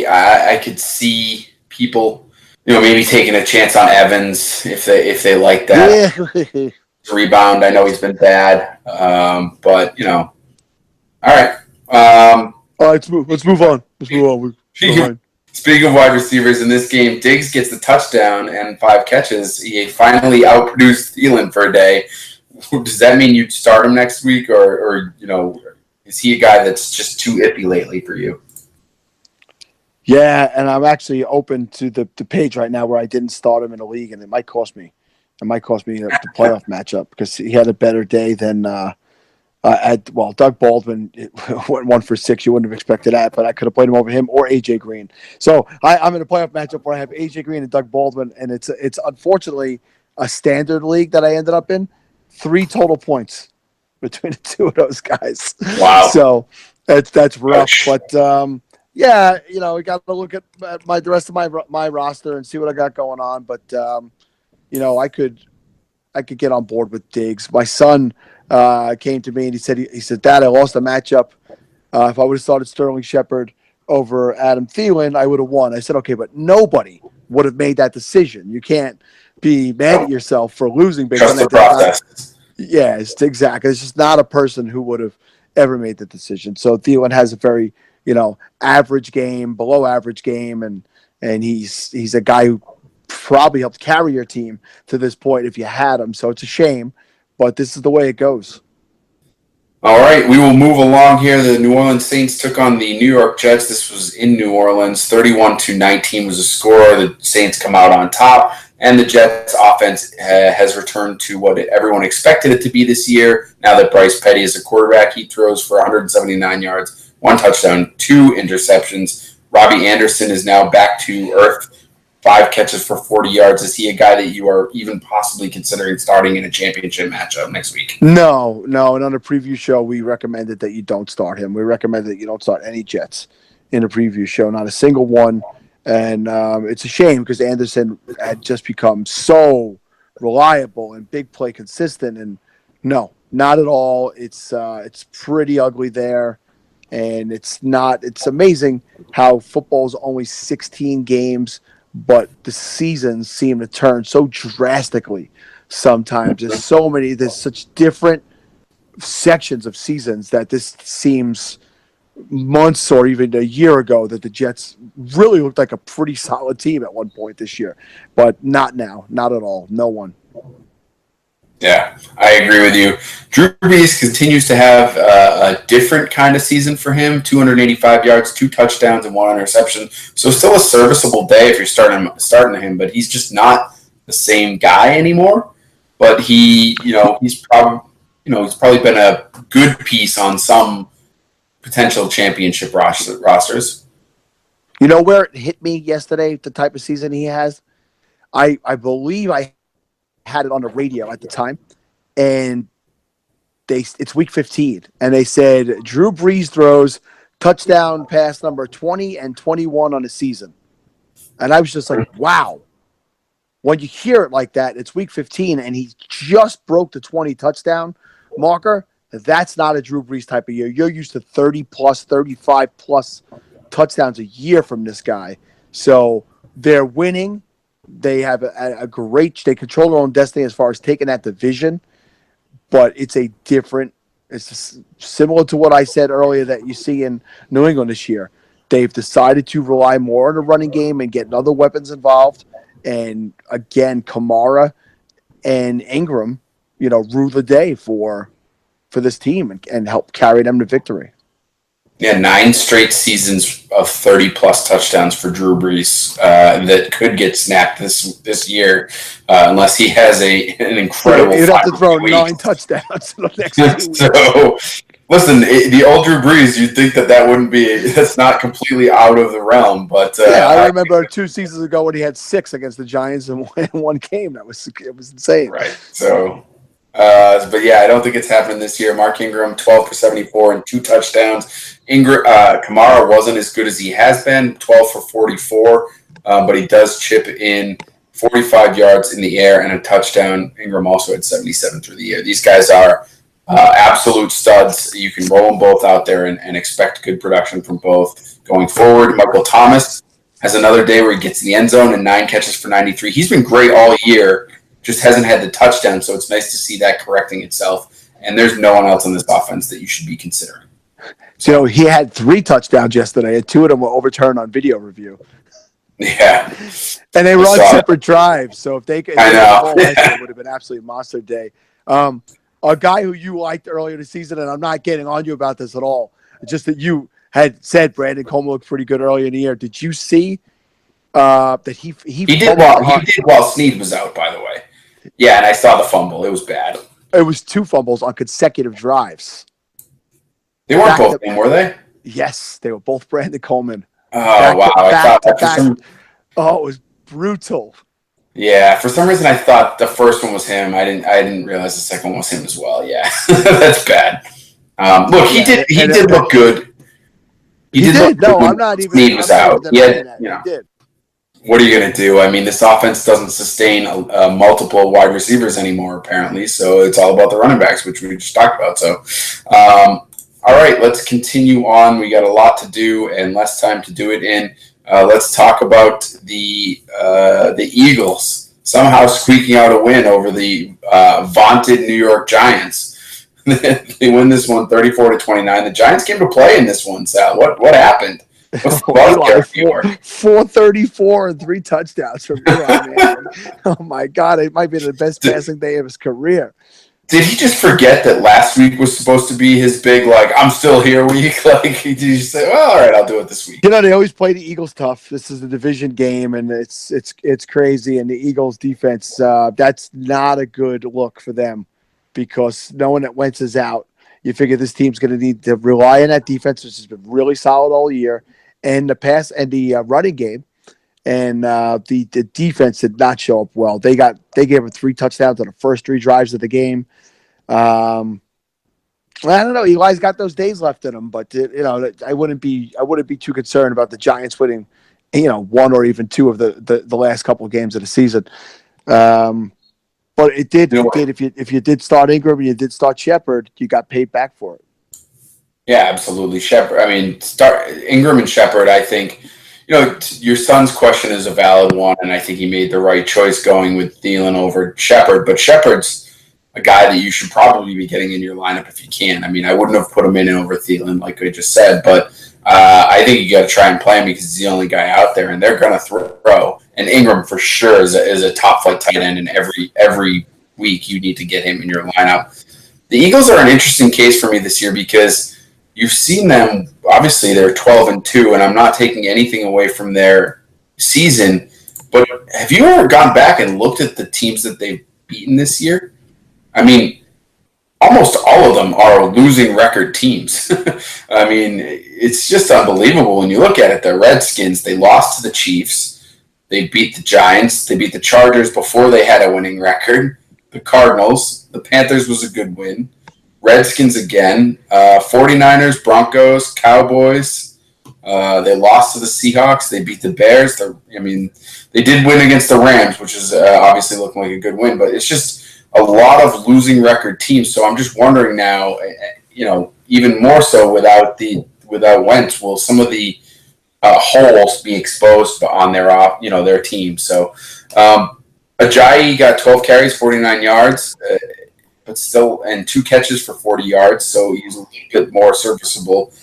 I could see people, maybe taking a chance on Evans if they like that. Yeah. Rebound. I know he's been bad, but all right. All right, let's move on. Speaking of wide receivers in this game, Diggs gets the touchdown and 5 catches. He finally outproduced Thielen for a day. Does that mean you'd start him next week, or is he a guy that's just too iffy lately for you? Yeah, and I'm actually open to the page right now where I didn't start him in the league, and it might cost me. It might cost me the playoff matchup because he had a better day than Doug Baldwin went 1 for 6. You wouldn't have expected that, but I could have played him over him or AJ Green. So I'm in a playoff matchup where I have AJ Green and Doug Baldwin, and it's unfortunately a standard league that I ended up in. 3 total points between the 2 of those guys. Wow. So that's rough. But we got to look at the rest of my roster and see what I got going on. But I could get on board with Diggs. My son came to me and he said, Dad, I lost a matchup. If I would have started Sterling Shepard over Adam Thielen, I would have won. I said, okay, but nobody would have made that decision. You can't be mad at yourself for losing based on that. Process. Yes, exactly. It's just not a person who would have ever made the decision. So Thielen has a very, average game, below average game, and he's a guy who probably helped carry your team to this point if you had him. So it's a shame, but this is the way it goes. All right, we will move along here. The New Orleans Saints took on the New York Jets. This was in New Orleans. 31-19 was the score. The Saints come out on top, and the Jets' offense has returned to what everyone expected it to be this year. Now that Bryce Petty is a quarterback, he throws for 179 yards, 1 touchdown, 2 interceptions. Robbie Anderson is now back to earth. 5 catches for 40 yards. Is he a guy that you are even possibly considering starting in a championship matchup next week? No. And on the preview show, we recommended that you don't start him. We recommended that you don't start any Jets in a preview show, not a single one. And it's a shame because Anderson had just become so reliable and big play consistent. And no, not at all. It's pretty ugly there. And it's amazing how football's only 16 games, but the seasons seem to turn so drastically sometimes. There's such different sections of seasons that this seems months or even a year ago that the Jets really looked like a pretty solid team at one point this year. But not now. Not at all. No one. Yeah, I agree with you. Drew Brees continues to have a different kind of season for him. 285 yards, 2 touchdowns, and 1 interception. So still a serviceable day if you're starting him, but he's just not the same guy anymore. But he's probably been a good piece on some potential championship rosters. You know where it hit me yesterday, the type of season he has? I believe I had it on the radio at the time, and it's week 15, and they said Drew Brees throws touchdown pass number 20 and 21 on the season. And I was just like, wow. When you hear it like that, it's week 15, and he just broke the 20 touchdown marker. That's not a Drew Brees type of year. You're used to 30-plus, 35-plus touchdowns a year from this guy. So they're winning. They have a great – they control their own destiny as far as taking that division. But it's it's similar to what I said earlier that you see in New England this year. They've decided to rely more on the running game and get other weapons involved. And again, Kamara and Ingram, rule the day for this team and help carry them to victory. Yeah, 9 straight seasons of 30-plus touchdowns for Drew Brees that could get snapped this year unless he has an incredible. You'd have to throw 9 touchdowns in the next 2 weeks. So, listen, the old Drew Brees, you'd think that wouldn't be. That's not completely out of the realm, but I remember 2 seasons ago when he had 6 against the Giants in one game. It was insane. Right. So. But yeah, I don't think it's happening this year. Mark Ingram, 12 for 74 and 2 touchdowns. Kamara wasn't as good as he has been, 12 for 44, but he does chip in 45 yards in the air and a touchdown. Ingram also had 77 through the air. These guys are absolute studs. You can roll them both out there and expect good production from both going forward. Michael Thomas has another day where he gets in the end zone and 9 catches for 93. He's been great all year. Just hasn't had the touchdown, so it's nice to see that correcting itself. And there's no one else on this offense that you should be considering. So he had 3 touchdowns yesterday, and 2 of them were overturned on video review. Yeah. And they were on separate drives, so if they could, it would have been absolutely monster day. A guy who you liked earlier this season, and I'm not getting on you about this at all, just that you had said Brandon Coleman looked pretty good early in the year. Did you see that he did while Snead was out, by the way? Yeah, and I saw the fumble. It was bad. It was 2 fumbles on consecutive drives. They weren't both of them, were they? Yes, they were both Brandon Coleman. Oh, wow. I thought that it was brutal. Yeah, for some reason I thought the first one was him. I didn't realize the second one was him as well. Yeah, that's bad. Look, he did look good. He did. No, I'm not even. Snead was out. Yeah, he did. What are you going to do? I mean, this offense doesn't sustain multiple wide receivers anymore, apparently. So it's all about the running backs, which we just talked about. So, all right, let's continue on. We got a lot to do and less time to do it in. Let's talk about the Eagles somehow squeaking out a win over the vaunted New York Giants. They win this one 34-29. The Giants came to play in this one, Sal. What happened? 434 and 3 touchdowns from Eli, man. Oh my God, it might be the best passing day of his career. Did he just forget that last week was supposed to be his big, I'm still here week? Did you say, well, all right, I'll do it this week? They always play the Eagles tough. This is a division game, and it's crazy. And the Eagles defense, that's not a good look for them because knowing that Wentz is out, you figure this team's going to need to rely on that defense, which has been really solid all year, and the pass and the running game. And the defense did not show up well. They gave him 3 touchdowns on the first 3 drives of the game. I don't know. Eli's got those days left in him, but I wouldn't be too concerned about the Giants winning, 1 or even 2 of the last couple of games of the season. But it did. If you did start Ingram and you did start Shepard, you got paid back for it. Yeah, absolutely. Start Ingram and Shepard. I think. Your son's question is a valid one, and I think he made the right choice going with Thielen over Shepard. But Shepard's a guy that you should probably be getting in your lineup if you can. I mean, I wouldn't have put him in over Thielen, like I just said, but I think you got to try and play him because he's the only guy out there, and they're going to throw. And Ingram for sure is a top flight tight end, and every week you need to get him in your lineup. The Eagles are an interesting case for me this year because you've seen them. Obviously, they're 12-2, and I'm not taking anything away from their season. But have you ever gone back and looked at the teams that they've beaten this year? I mean, almost all of them are losing record teams. I mean, it's just unbelievable when you look at it. The Redskins, they lost to the Chiefs. They beat the Giants. They beat the Chargers before they had a winning record. the Cardinals. The Panthers was a good win. Redskins again. 49ers, Broncos, Cowboys. They lost to the Seahawks. They beat the Bears. They did win against the Rams, which is obviously looking like a good win. But it's just a lot of losing record teams. So I'm just wondering now, even more so without Wentz, will some of the holes be exposed on their team? So Ajayi got 12 carries, 49 yards. But still, and 2 catches for 40 yards, so he's a little bit more serviceable.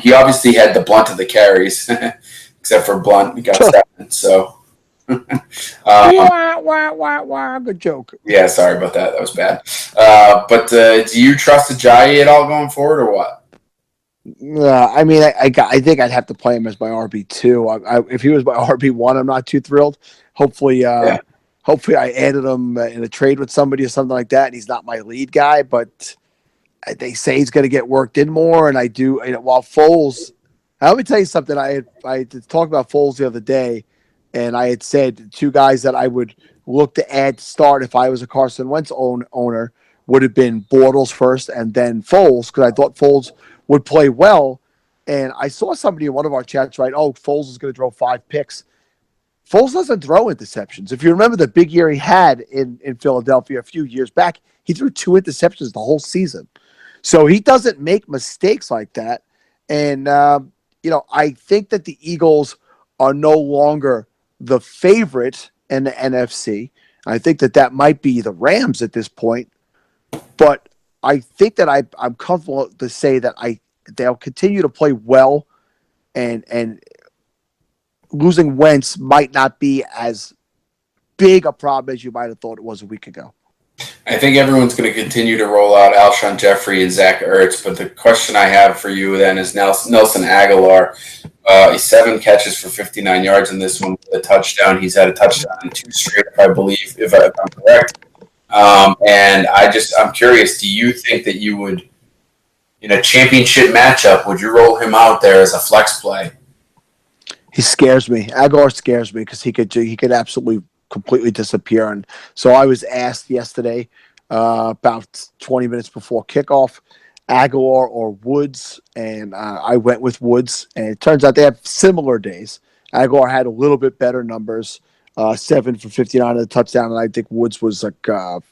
He obviously had the brunt of the carries, except for Blunt. We got 7, so. Good joke. Yeah, sorry about that. That was bad. But do you trust Ajayi at all going forward, or what? I think I'd have to play him as my RB2. If he was my RB1, I'm not too thrilled. Hopefully I added him in a trade with somebody or something like that, and he's not my lead guy, but they say he's going to get worked in more, and I do. While Foles, let me tell you something. I had talked about Foles the other day, and I had said 2 guys that I would look to add to start if I was a Carson Wentz owner would have been Bortles first and then Foles, because I thought Foles would play well. And I saw somebody in one of our chats write, Foles is going to throw 5 picks. Foles doesn't throw interceptions. If you remember the big year he had in Philadelphia a few years back, he threw 2 interceptions the whole season. So he doesn't make mistakes like that. And, I think that the Eagles are no longer the favorite in the NFC. I think that might be the Rams at this point. But I think that I'm comfortable to say that they'll continue to play well, and losing Wentz might not be as big a problem as you might have thought it was a week ago. I think everyone's going to continue to roll out Alshon Jeffrey and Zach Ertz, but the question I have for you then is Nelson Aguilar. 7 catches for 59 yards in this one with a touchdown. He's had a touchdown in 2 straight, I believe, if I'm correct. And I'm curious, do you think that you would, in a championship matchup, would you roll him out there as a flex play? He scares me. Aguilar scares me because he could absolutely completely disappear. And so I was asked yesterday, about 20 minutes before kickoff, Aguilar or Woods, and I went with Woods. And it turns out they have similar days. Aguilar had a little bit better numbers, 7 for 59 and a touchdown, and I think Woods was like 4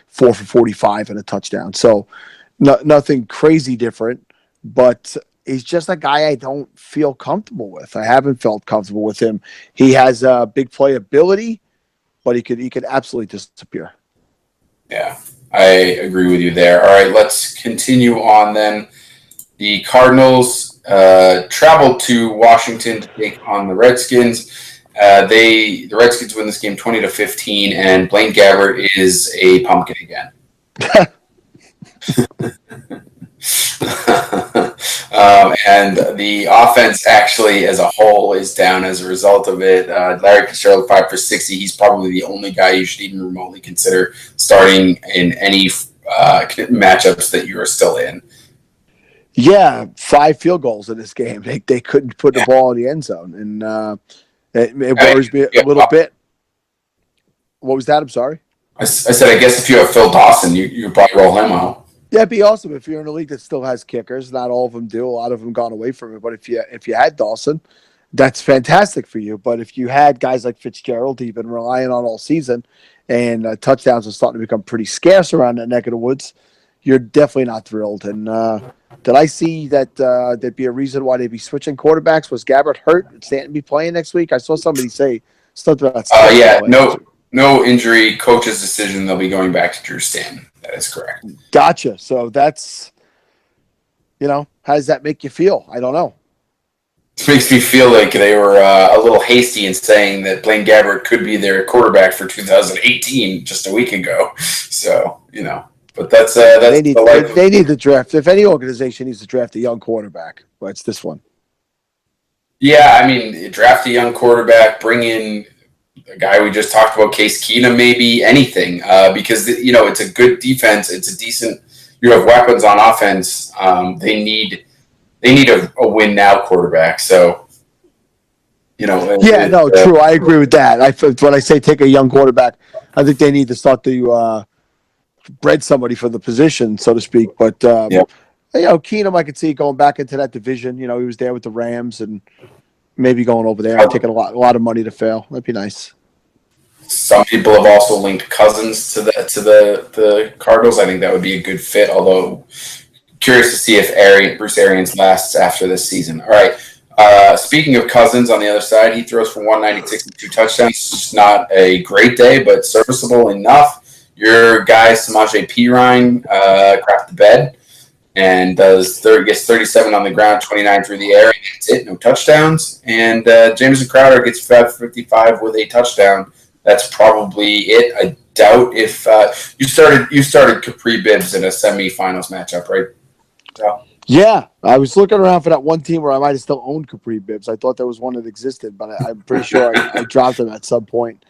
for 45 and a touchdown. So nothing crazy different, but he's just a guy I don't feel comfortable with. I haven't felt comfortable with him. He has big playability, but he could absolutely disappear. Yeah, I agree with you there. All right, let's continue on then. The Cardinals traveled to Washington to take on the Redskins. The Redskins win this game 20-15, and Blaine Gabbert is a pumpkin again. And the offense actually as a whole is down as a result of it. Larry Fitzgerald 5 for 60. He's probably the only guy you should even remotely consider starting in any matchups that you are still in. Yeah, 5 field goals in this game. They couldn't put the ball in the end zone, and it worries me a little bit. What was that? I'm sorry. I said, I guess if you have Phil Dawson, you probably roll him out. Yeah, it'd be awesome if you're in a league that still has kickers. Not all of them do. A lot of them gone away from it. But if you had Dawson, that's fantastic for you. But if you had guys like Fitzgerald, who you've been relying on all season, and touchdowns are starting to become pretty scarce around that neck of the woods, you're definitely not thrilled. And did I see that there'd be a reason why they'd be switching quarterbacks? Was Gabbert hurt? Would Stanton be playing next week? I saw somebody say something about Stanton. No injury. Coach's decision. They'll be going back to Drew Stanton. That is correct. Gotcha. So that's, how does that make you feel? I don't know. It makes me feel like they were a little hasty in saying that Blaine Gabbert could be their quarterback for 2018 just a week ago. So, but that's they need to draft. If any organization needs to draft a young quarterback, well, it's this one. Yeah, I mean, draft a young quarterback, bring in a guy we just talked about, Case Keenum, maybe anything, because it's a good defense. It's a decent. You have weapons on offense. They need a win now quarterback. So, true. I agree with that. When I say take a young quarterback, I think they need to start to bred somebody for the position, so to speak. But Yep. Keenum, I could see going back into that division. He was there with the Rams, and maybe going over there and taking a lot of money to fail. That'd be nice. Some people have also linked Cousins to the Cardinals. I think that would be a good fit. Although curious to see if Bruce Arians lasts after this season. All right. Speaking of Cousins, on the other side, he throws for 196 and 2 touchdowns. It's just not a great day, but serviceable enough. Your guy Samaje Perine crapped the bed and gets 37 on the ground, 29 through the air. And that's it, no touchdowns. And Jameson Crowder gets 55 with a touchdown. That's probably it. I doubt if you started Capri Bibbs in a semifinals matchup, right? So. Yeah, I was looking around for that one team where I might have still owned Capri Bibbs. I thought there was one that existed, but I'm pretty sure I dropped him at some point.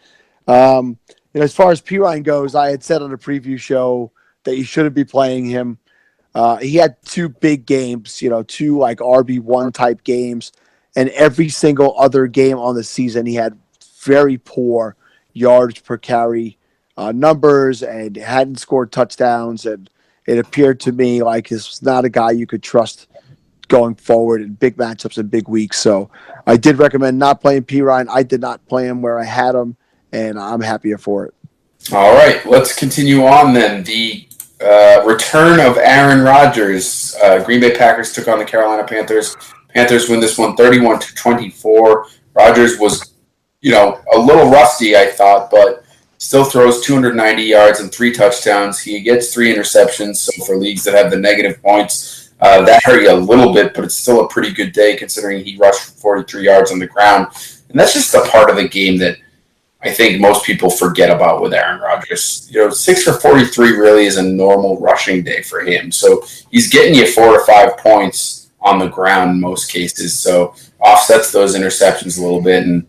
As far as Perine goes, I had said on a preview show that you shouldn't be playing him. He had 2 big games, 2 like RB1 type games, and every single other game on the season he had very poor yards per carry numbers and hadn't scored touchdowns, and it appeared to me like this was not a guy you could trust going forward in big matchups and big weeks. So I did recommend not playing Perine. I did not play him where I had him, and I'm happier for it. All right, let's continue on then. The return of Aaron Rodgers. Green Bay Packers took on the Carolina Panthers. Panthers win this one 31-24. Rodgers was, a little rusty, I thought, but still throws 290 yards and 3 touchdowns. He gets 3 interceptions. So for leagues that have the negative points, that hurt you a little bit, but it's still a pretty good day considering he rushed for 43 yards on the ground. And that's just the part of the game that I think most people forget about with Aaron Rodgers. 6 for 43 really is a normal rushing day for him. So he's getting you 4 to 5 points on the ground in most cases. So offsets those interceptions a little bit. And,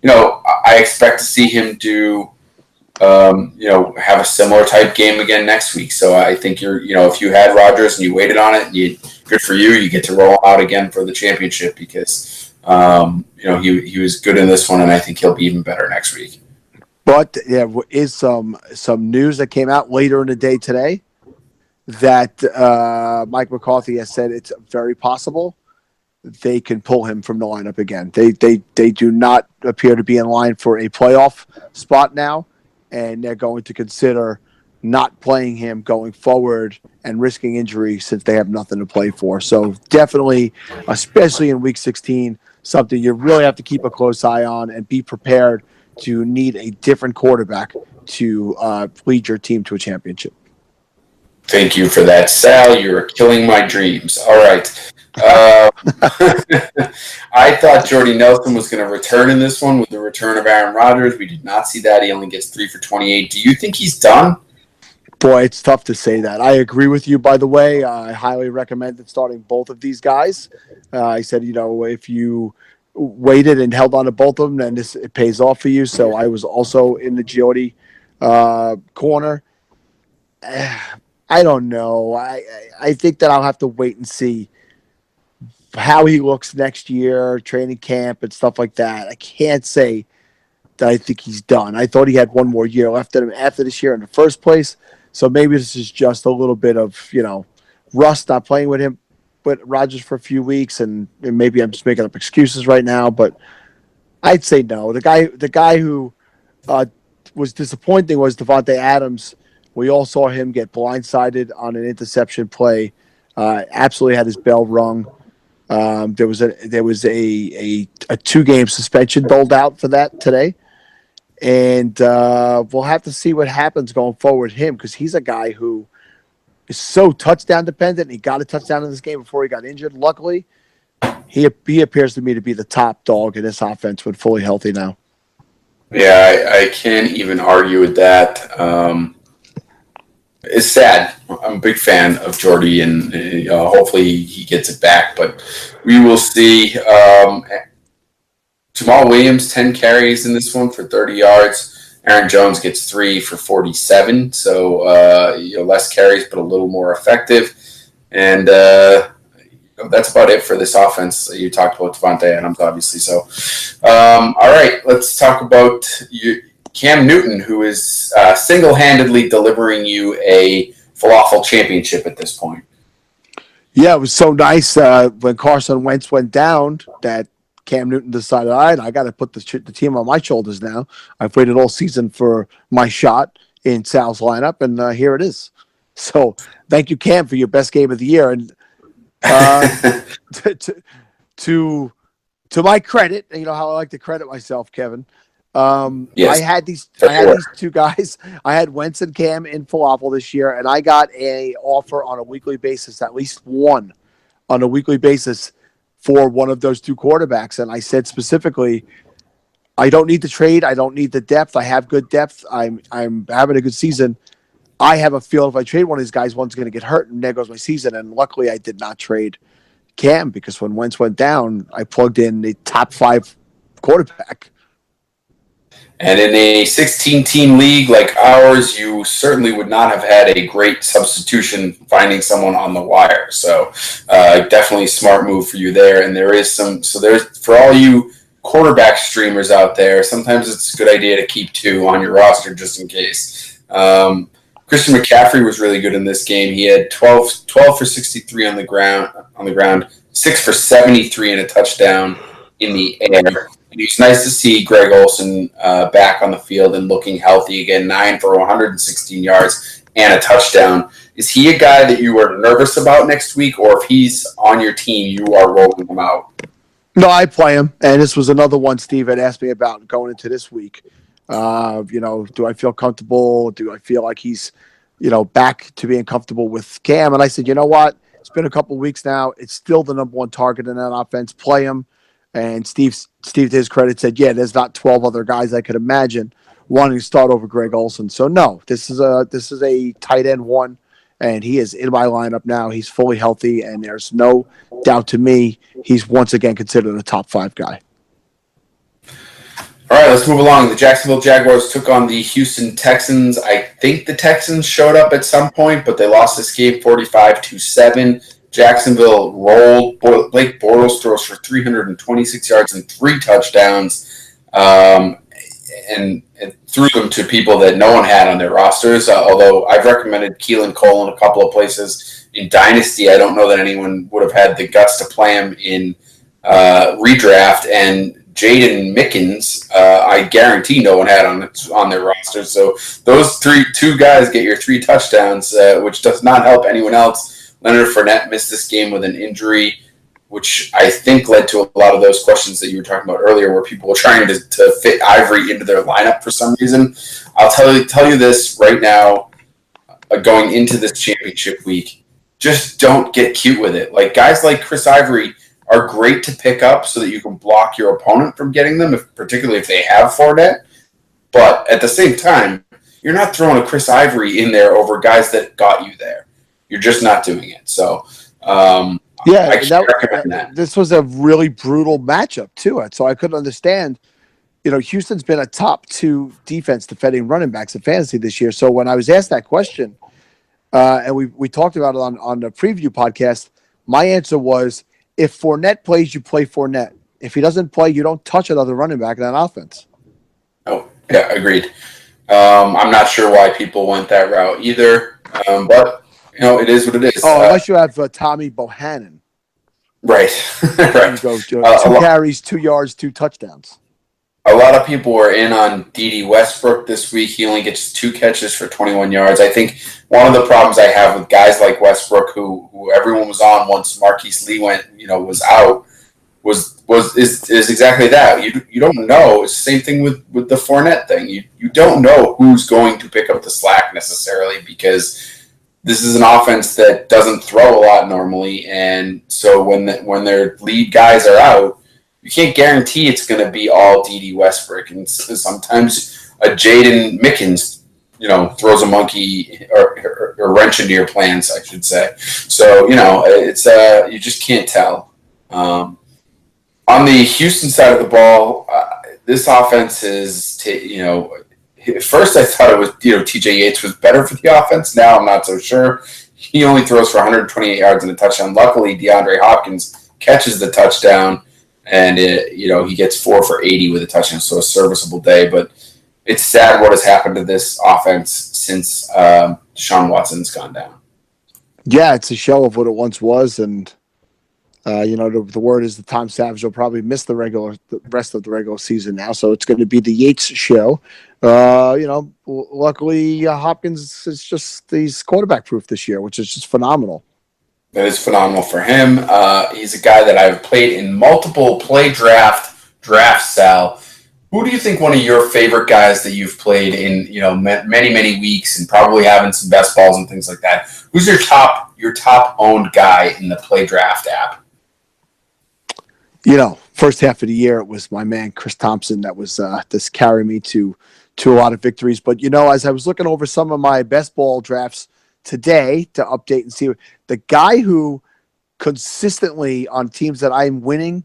I expect to see him do, have a similar type game again next week. So I think if you had Rodgers and you waited on it, good for you. You get to roll out again for the championship because, he was good in this one, and I think he'll be even better next week. But there is some news that came out later in the day today that Mike McCarthy has said it's very possible they can pull him from the lineup again. They do not appear to be in line for a playoff spot now, and they're going to consider not playing him going forward and risking injury since they have nothing to play for. So definitely, especially in Week 16, something you really have to keep a close eye on and be prepared to need a different quarterback to lead your team to a championship. Thank you for that, Sal. You're killing my dreams. All right. I thought Jordy Nelson was going to return in this one with the return of Aaron Rodgers. We did not see that. He only gets 3 for 28. Do you think he's done? Boy, it's tough to say that. I agree with you, by the way. I highly recommend starting both of these guys. I said, if you waited and held on to both of them, then it pays off for you. So I was also in the Jordy corner. I don't know. I think that I'll have to wait and see how he looks next year, training camp and stuff like that. I can't say that I think he's done. I thought he had one more year left in him after this year in the first place. So maybe this is just a little bit of, rust, not playing with him, but Rodgers for a few weeks, and maybe I'm just making up excuses right now, but I'd say no. The guy who was disappointing was Devontae Adams. We all saw him get blindsided on an interception play. Absolutely had his bell rung. There was a 2-game suspension doled out for that today. And we'll have to see what happens going forward with him because he's a guy who is so touchdown dependent. He got a touchdown in this game before he got injured. Luckily, he appears to me to be the top dog in this offense when fully healthy now. Yeah, I can't even argue with that. It's sad. I'm a big fan of Jordy, and hopefully he gets it back. But we will see. Jamal Williams, 10 carries in this one for 30 yards. Aaron Jones gets 3 for 47. So less carries, but a little more effective. And that's about it for this offense. You talked about Devontae Adams, obviously. So, all right, let's talk about Cam Newton, who is single-handedly delivering you a falafel championship at this point. Yeah, it was so nice when Carson Wentz went down that Cam Newton decided, all right, I got to put the team on my shoulders now. I've waited all season for my shot in Sal's lineup, and here it is. So thank you, Cam, for your best game of the year. And to my credit, you know how I like to credit myself, Kevin. Yes, I had these two guys. I had Wentz and Cam in falafel this year, and I got a offer on a weekly basis, at least one on a weekly basis for one of those two quarterbacks. And I said specifically, I don't need the trade. I don't need the depth. I have good depth. I'm having a good season. I have a feel if I trade one of these guys, one's going to get hurt, and there goes my season. And luckily, I did not trade Cam because when Wentz went down, I plugged in the top 5 quarterback. And in a 16-team league like ours, you certainly would not have had a great substitution finding someone on the wire. So definitely a smart move for you there. And there is there's for all you quarterback streamers out there, sometimes it's a good idea to keep 2 on your roster just in case. Christian McCaffrey was really good in this game. He had 12 for 63 on the ground, 6 for 73 and a touchdown in the air. And it's nice to see Greg Olsen back on the field and looking healthy again, 9 for 116 yards and a touchdown. Is he a guy that you are nervous about next week, or if he's on your team, you are rolling him out? No, I play him. And this was another one Steve had asked me about going into this week. Do I feel comfortable? Do I feel like he's, back to being comfortable with Cam? And I said, you know what? It's been a couple of weeks now. It's still the number one target in that offense. Play him. And Steve, to his credit, said, yeah, there's not 12 other guys I could imagine wanting to start over Greg Olsen. So, no, this is a tight end one, and he is in my lineup now. He's fully healthy, and there's no doubt to me he's once again considered a top 5 guy. All right, let's move along. The Jacksonville Jaguars took on the Houston Texans. I think the Texans showed up at some point, but they lost this game 45-7. Jacksonville rolled. Blake Bortles throws for 326 yards and 3 touchdowns, and threw them to people that no one had on their rosters. Although I've recommended Keelan Cole in a couple of places in Dynasty, I don't know that anyone would have had the guts to play him in redraft. And Jaden Mickens, I guarantee no one had on their roster. So those two guys get your 3 touchdowns, which does not help anyone else. Leonard Fournette missed this game with an injury, which I think led to a lot of those questions that you were talking about earlier, where people were trying to fit Ivory into their lineup for some reason. I'll tell you this right now, going into this championship week, just don't get cute with it. Like, guys like Chris Ivory are great to pick up so that you can block your opponent from getting them, particularly if they have Fournette. But at the same time, you're not throwing a Chris Ivory in there over guys that got you there. You're just not doing it. So, I can't recommend that. This was a really brutal matchup, too. So I couldn't understand. Houston's been a top 2 defense defending running backs in fantasy this year. So when I was asked that question, and we talked about it on the preview podcast, my answer was, if Fournette plays, you play Fournette. If he doesn't play, you don't touch another running back in that offense. Oh, yeah, agreed. I'm not sure why people went that route either, but it is what it is. Oh, unless you have Tommy Bohannon. Right. Right. You go 2 carries, 2 yards, 2 touchdowns. A lot of people were in on D.D. Westbrook this week. He only gets 2 catches for 21 yards. I think one of the problems I have with guys like Westbrook, who everyone was on once Marquise Lee was out, is exactly that. You don't know. It's the same thing with the Fournette thing. You don't know who's going to pick up the slack necessarily, because this is an offense that doesn't throw a lot normally, and so when their lead guys are out, you can't guarantee it's going to be all D.D. Westbrook, and sometimes a Jaden Mickens, throws a monkey or wrench into your plans, I should say. So it's you just can't tell. On the Houston side of the ball, this offense is at first I thought it was TJ Yates was better for the offense. Now I'm not so sure. He only throws for 128 yards and a touchdown. Luckily, DeAndre Hopkins catches the touchdown, and he gets 4 for 80 with a touchdown, so a serviceable day. But it's sad what has happened to this offense since Deshaun Watson's gone down. Yeah, it's a show of what it once was, and the word is the Tom Savage will probably miss the rest of the regular season now. So it's going to be the Yates show. Luckily Hopkins is he's quarterback proof this year, which is just phenomenal. That is phenomenal for him. He's a guy that I've played in multiple drafts, Sal. Who do you think one of your favorite guys that you've played in, many weeks and probably having some best balls and things like that? Who's your top owned guy in the Play Draft app? First half of the year, it was my man, Chris Thompson, that was just carrying me to a lot of victories. But, as I was looking over some of my best ball drafts today to update and see the guy who consistently on teams that I'm winning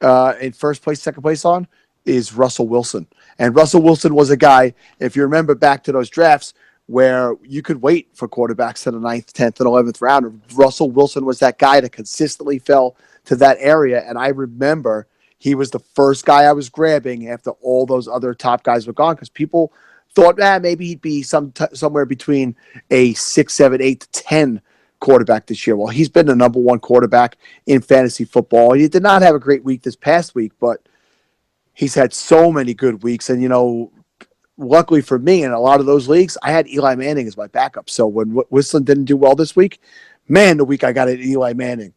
in first place, second place on is Russell Wilson. And Russell Wilson was a guy, if you remember back to those drafts, where you could wait for quarterbacks in the 9th, 10th, and 11th round. Russell Wilson was that guy that consistently fell to that area. And I remember he was the first guy I was grabbing after all those other top guys were gone, because people thought, maybe he'd be somewhere between a 6, 7, 8 to 10 quarterback this year. Well, he's been the number one quarterback in fantasy football. He did not have a great week this past week, but he's had so many good weeks. And, luckily for me, in a lot of those leagues, I had Eli Manning as my backup. So when Whistling didn't do well this week, the week I got it, Eli Manning.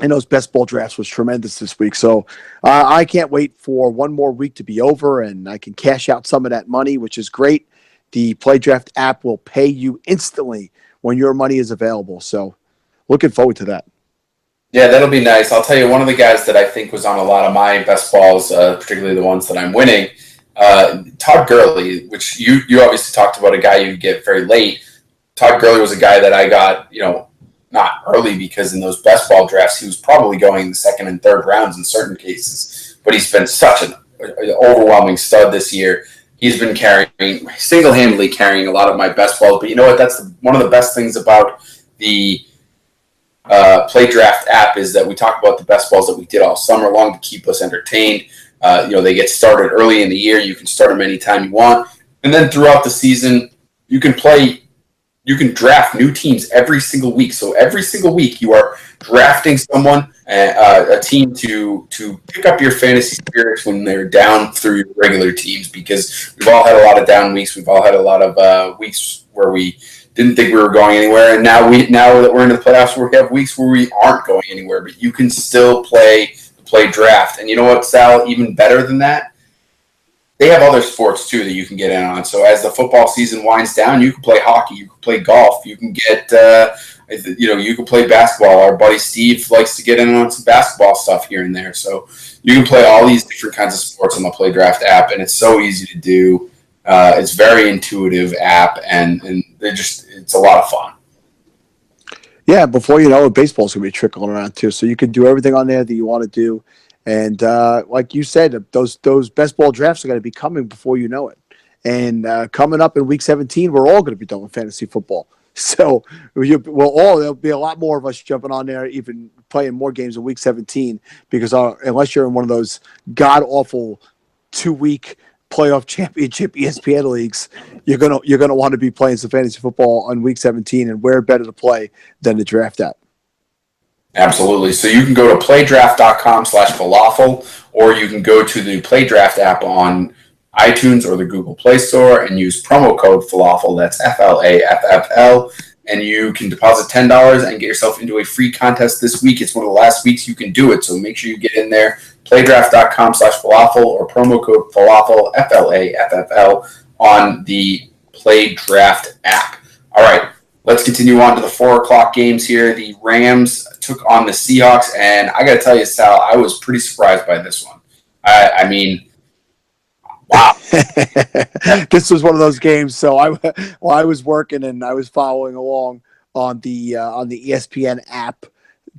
And those best ball drafts was tremendous this week. So I can't wait for one more week to be over and I can cash out some of that money, which is great. The Play Draft app will pay you instantly when your money is available. So looking forward to that. Yeah, that'll be nice. I'll tell you, one of the guys that I think was on a lot of my best balls, particularly the ones that I'm winning, Todd Gurley, which you obviously talked about, a guy you get very late. Todd Gurley was a guy that I got, not early, because in those best ball drafts, he was probably going the second and third rounds in certain cases. But he's been such an overwhelming stud this year. He's been single-handedly carrying a lot of my best balls. But you know what? That's one of the best things about the Play Draft app, is that we talk about the best balls that we did all summer long to keep us entertained. They get started early in the year. You can start them anytime you want. And then throughout the season, you can draft new teams every single week. So every single week you are drafting someone, a team to pick up your fantasy spirits when they're down through your regular teams, because we've all had a lot of down weeks. We've all had a lot of weeks where we didn't think we were going anywhere. And now that we're into the playoffs, we have weeks where we aren't going anywhere, but you can still play draft. And you know what, Sal, even better than that? They have other sports too that you can get in on. So as the football season winds down, you can play hockey, you can play golf, you can get, you can play basketball. Our buddy Steve likes to get in on some basketball stuff here and there. So you can play all these different kinds of sports on the Play Draft app, and it's so easy to do. It's very intuitive app, and it's a lot of fun. Yeah, before you know it, baseball's going to be trickling around too. So you can do everything on there that you want to do. And like you said, those best ball drafts are going to be coming before you know it. And coming up in week 17, we're all going to be done with fantasy football. So there'll be a lot more of us jumping on there, even playing more games in week 17, because unless you're in one of those god-awful 2-week playoff championship ESPN leagues, you're gonna want to be playing some fantasy football on week 17, and where better to play than the draft app. Absolutely. So you can go to playdraft.com/falafel, or you can go to the Playdraft app on iTunes or the Google Play Store and use promo code falafel. That's FLAFFL. And you can deposit $10 and get yourself into a free contest this week. It's one of the last weeks you can do it, so make sure you get in there. Playdraft.com/falafel or promo code falafel, FLAFFL, on the Play Draft app. All right, let's continue on to the 4 o'clock games here. The Rams took on the Seahawks, and I got to tell you, Sal, I was pretty surprised by this one. I mean, wow. This was one of those games. So I was working and I was following along on the ESPN app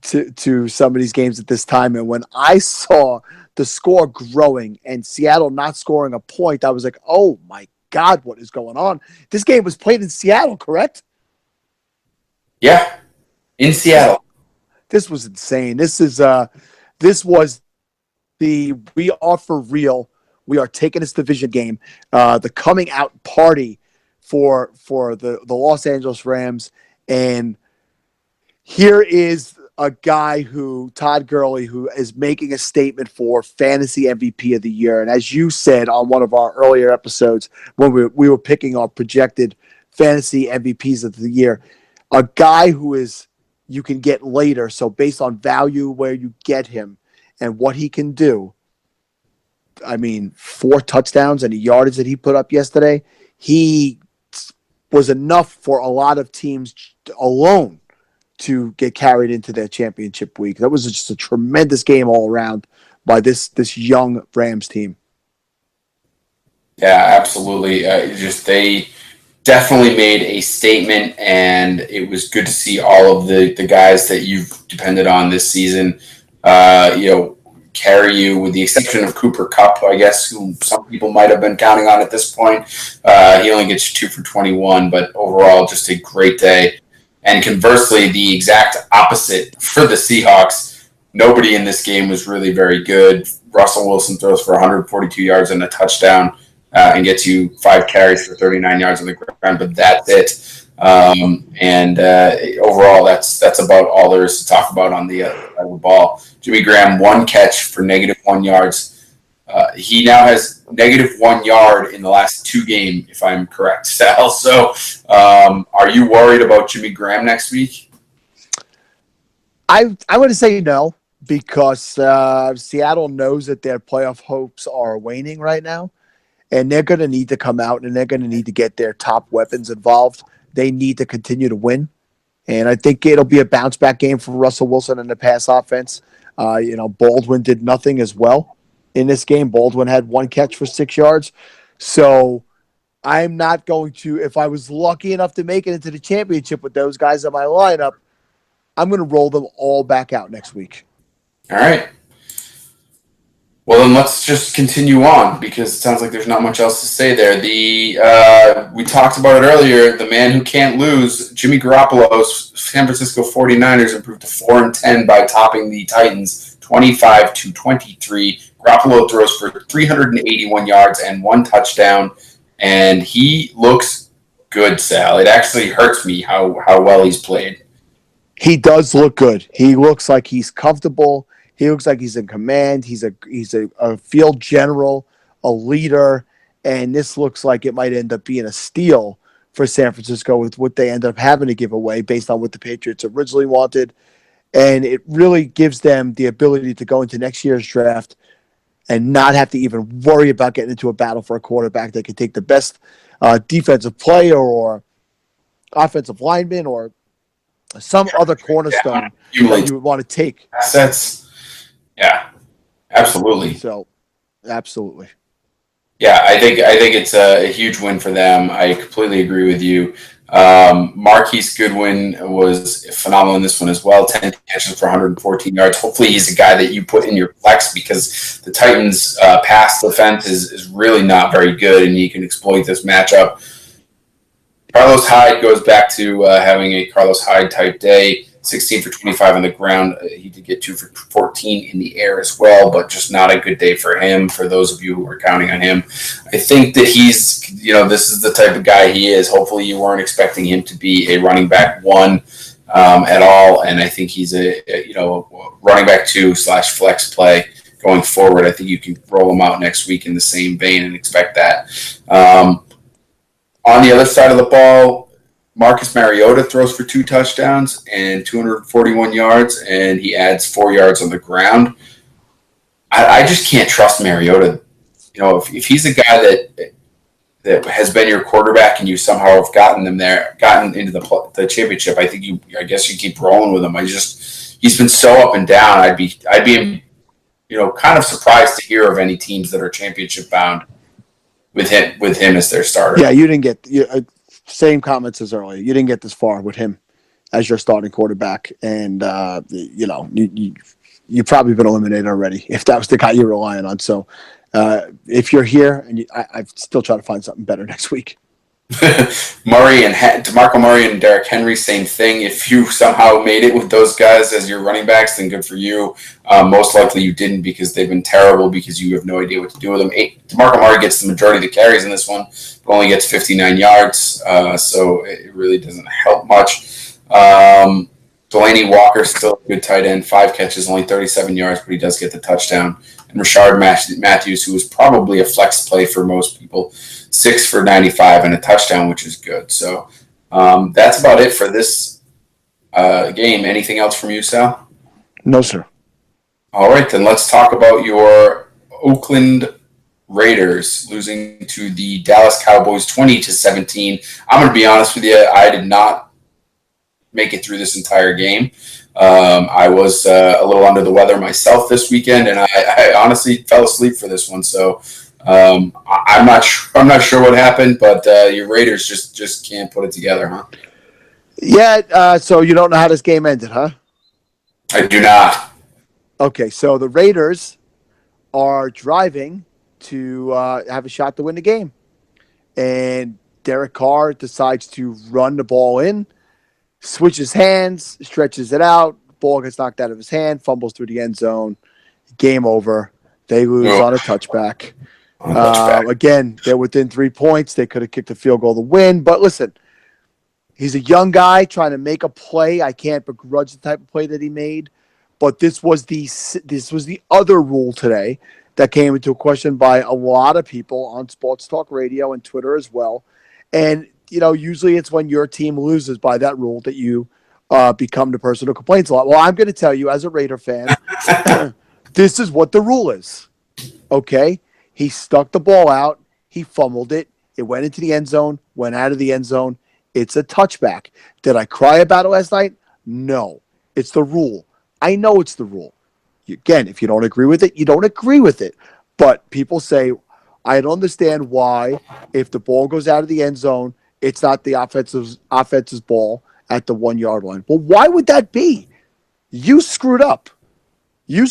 to some of these games at this time. And when I saw the score growing and Seattle not scoring a point, I was like, oh my God, what is going on? This game was played in Seattle, correct? Yeah, in Seattle. This was insane. This was the we are for real We are taking this division game, the coming out party for the Los Angeles Rams. And here is a guy who, Todd Gurley, who is making a statement for fantasy MVP of the year. And as you said on one of our earlier episodes, when we were picking our projected fantasy MVPs of the year, a guy who is you can get later. So based on value where you get him and what he can do, I mean, 4 touchdowns and the yardage that he put up yesterday, he was enough for a lot of teams alone to get carried into their championship week. That was just a tremendous game all around by this young Rams team. Yeah, absolutely. They definitely made a statement, and it was good to see all of the guys that you've depended on this season, carry you, with the exception of Cooper Kupp, I guess, who some people might have been counting on at this point. He only gets 2 for 21, but overall, just a great day. And conversely, the exact opposite for the Seahawks. Nobody in this game was really very good. Russell Wilson throws for 142 yards and a touchdown, and gets you 5 carries for 39 yards on the ground, but that's it. Overall, that's about all there is to talk about on the other side of the ball. Jimmy Graham, 1 catch for -1 yards. He now has -1 yard in the last 2 games, if I'm correct, Sal. So are you worried about Jimmy Graham next week? I want to say no, because Seattle knows that their playoff hopes are waning right now, and they're going to need to come out and they're going to need to get their top weapons involved. They need to continue to win. And I think it'll be a bounce back game for Russell Wilson in the pass offense. Baldwin did nothing as well in this game. Baldwin had 1 catch for 6 yards. So I'm not going to, if I was lucky enough to make it into the championship with those guys in my lineup, I'm going to roll them all back out next week. All right. Well, then let's just continue on, because it sounds like there's not much else to say there. We talked about it earlier. The man who can't lose, Jimmy Garoppolo's San Francisco 49ers improved to 4-10 by topping the Titans 25-23. Garoppolo throws for 381 yards and 1 touchdown, and he looks good, Sal. It actually hurts me how well he's played. He does look good. He looks like he's comfortable. He looks like he's in command. He's a field general, a leader, and this looks like it might end up being a steal for San Francisco with what they end up having to give away based on what the Patriots originally wanted. And it really gives them the ability to go into next year's draft and not have to even worry about getting into a battle for a quarterback. They can take the best defensive player or offensive lineman or some other cornerstone that you would want to take. Assets. Yeah, absolutely. So, absolutely. Yeah, I think it's a huge win for them. I completely agree with you. Marquise Goodwin was phenomenal in this one as well. 10 catches for 114 yards. Hopefully he's a guy that you put in your flex, because the Titans' pass defense is really not very good, and you can exploit this matchup. Carlos Hyde goes back to having a Carlos Hyde type day. 16 for 25 on the ground. He did get 2 for 14 in the air as well, but just not a good day for him, for those of you who are counting on him. I think that he's, this is the type of guy he is. Hopefully you weren't expecting him to be a running back 1 at all, and I think he's a running back 2/flex play going forward. I think you can roll him out next week in the same vein and expect that. On the other side of the ball, Marcus Mariota throws for 2 touchdowns and 241 yards, and he adds 4 yards on the ground. I just can't trust Mariota. If he's a guy that has been your quarterback and you somehow have gotten into the championship, I guess you keep rolling with him. He's been so up and down. I'd be kind of surprised to hear of any teams that are championship bound with him as their starter. Yeah, you didn't get same comments as earlier. You didn't get this far with him as your starting quarterback, and you've probably been eliminated already if that was the guy you're relying on. So if you're here, and I still try to find something better next week. DeMarco Murray and Derrick Henry, same thing. If you somehow made it with those guys as your running backs, then good for you. Most likely you didn't because they've been terrible because you have no idea what to do with them. DeMarco Murray gets the majority of the carries in this one, but only gets 59 yards, so it really doesn't help much. Delaney Walker, still a good tight end, 5 catches, only 37 yards, but he does get the touchdown. And Rashard Matthews, who was probably a flex play for most people, 6 for 95 and a touchdown, which is good. So that's about it for this game. Anything else from you, Sal? No, sir. All right, then let's talk about your Oakland Raiders losing to the Dallas Cowboys 20-17. I'm going to be honest with you, I did not make it through this entire game. I was a little under the weather myself this weekend, and I honestly fell asleep for this one. So I'm not sure what happened, but your Raiders just can't put it together, huh? Yeah. So you don't know how this game ended, huh? I do not. Okay. So the Raiders are driving to have a shot to win the game, and Derek Carr decides to run the ball in. Switches hands, stretches it out, ball gets knocked out of his hand, fumbles through the end zone. Game over. They lose on a touchback. Again, they're within 3 points. They could have kicked a field goal to win. But listen, he's a young guy trying to make a play. I can't begrudge the type of play that he made. But this was the other rule today that came into question by a lot of people on Sports Talk Radio and Twitter as well. And usually it's when your team loses by that rule that you become the person who complains a lot. Well, I'm going to tell you as a Raider fan, this is what the rule is. Okay? He stuck the ball out. He fumbled it. It went into the end zone, went out of the end zone. It's a touchback. Did I cry about it last night? No. It's the rule. I know it's the rule. Again, if you don't agree with it, you don't agree with it. But people say, I don't understand why if the ball goes out of the end zone, it's not the offense's ball at the 1 yard line. Well, why would that be? You screwed up. You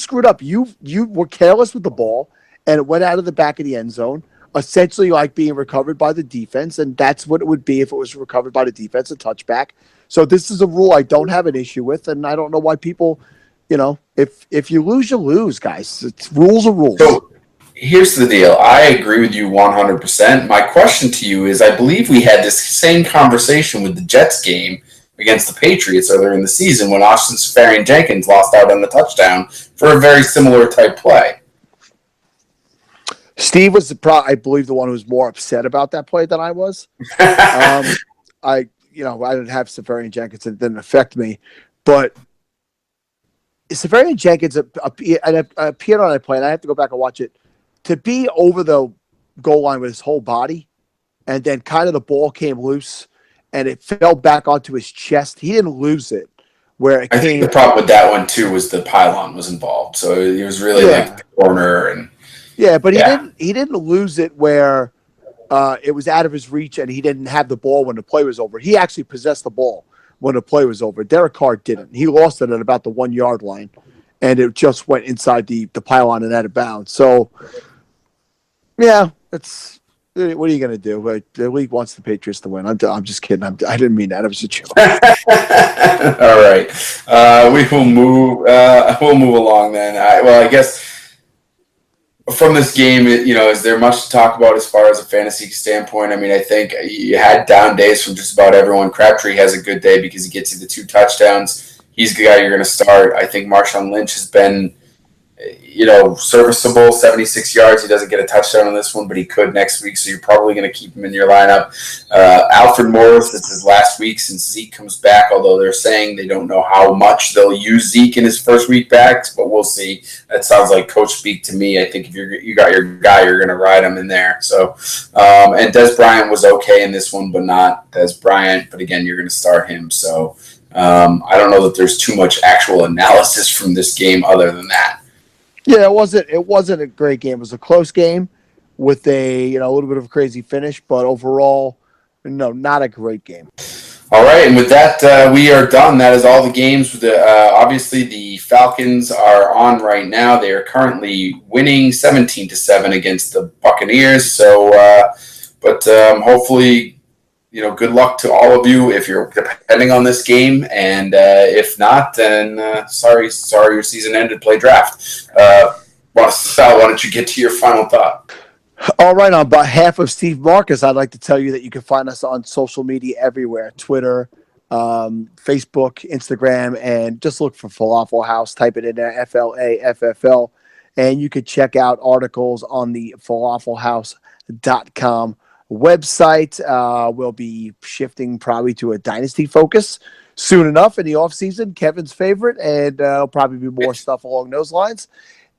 were careless with the ball, and it went out of the back of the end zone, essentially like being recovered by the defense, and that's what it would be if it was recovered by the defense, a touchback. So this is a rule I don't have an issue with, and I don't know why people, if you lose, you lose, guys. Rules are rules. So here's the deal. I agree with you 100%. My question to you is, I believe we had this same conversation with the Jets game against the Patriots earlier in the season when Austin Seferian-Jenkins lost out on the touchdown for a very similar type play. Steve was I believe the one who was more upset about that play than I was. I didn't have Seferian-Jenkins. It didn't affect me, but Seferian-Jenkins appeared on that play, and I have to go back and watch it. To be over the goal line with his whole body, and then kind of the ball came loose, and it fell back onto his chest. He didn't lose it. I think the problem with that one too was the pylon was involved, so it was really like the corner and. Yeah, but he didn't lose it where it was out of his reach and he didn't have the ball when the play was over. He actually possessed the ball when the play was over. Derek Carr didn't. He lost it at about the 1 yard line, and it just went inside the pylon and out of bounds. So, yeah, what are you going to do? The league wants the Patriots to win. I'm just kidding. I didn't mean that. It was a joke. All right, we will move. We'll move along then. I guess. From this game, is there much to talk about as far as a fantasy standpoint? I mean, I think you had down days from just about everyone. Crabtree has a good day because he gets you the 2 touchdowns. He's the guy you're going to start. I think Marshawn Lynch has been, serviceable, 76 yards. He doesn't get a touchdown on this one, but he could next week, so you're probably going to keep him in your lineup. Alfred Morris, this is last week since Zeke comes back, although they're saying they don't know how much they'll use Zeke in his first week back, but we'll see. That sounds like coach speak to me. I think if you got your guy, you're going to ride him in there. So, and Des Bryant was okay in this one, but not Des Bryant. But again, you're going to start him. So I don't know that there's too much actual analysis from this game other than that. Yeah, it wasn't a great game. It was a close game with a little bit of a crazy finish, but overall, no, not a great game. All right, and with that, we are done. That is all the games. Obviously, the Falcons are on right now. They are currently winning 17-7 against the Buccaneers. So, but hopefully, good luck to all of you if you're depending on this game, and if not, then sorry your season ended. Play draft. Sal, why don't you get to your final thought? All right, on behalf of Steve Marcus, I'd like to tell you that you can find us on social media everywhere: Twitter, Facebook, Instagram, and just look for Falafel House. Type it in there, FLAFFL, and you could check out articles on the falafelhouse.com website. We'll be shifting probably to a dynasty focus soon enough in the offseason. Kevin's favorite, and probably be more stuff along those lines.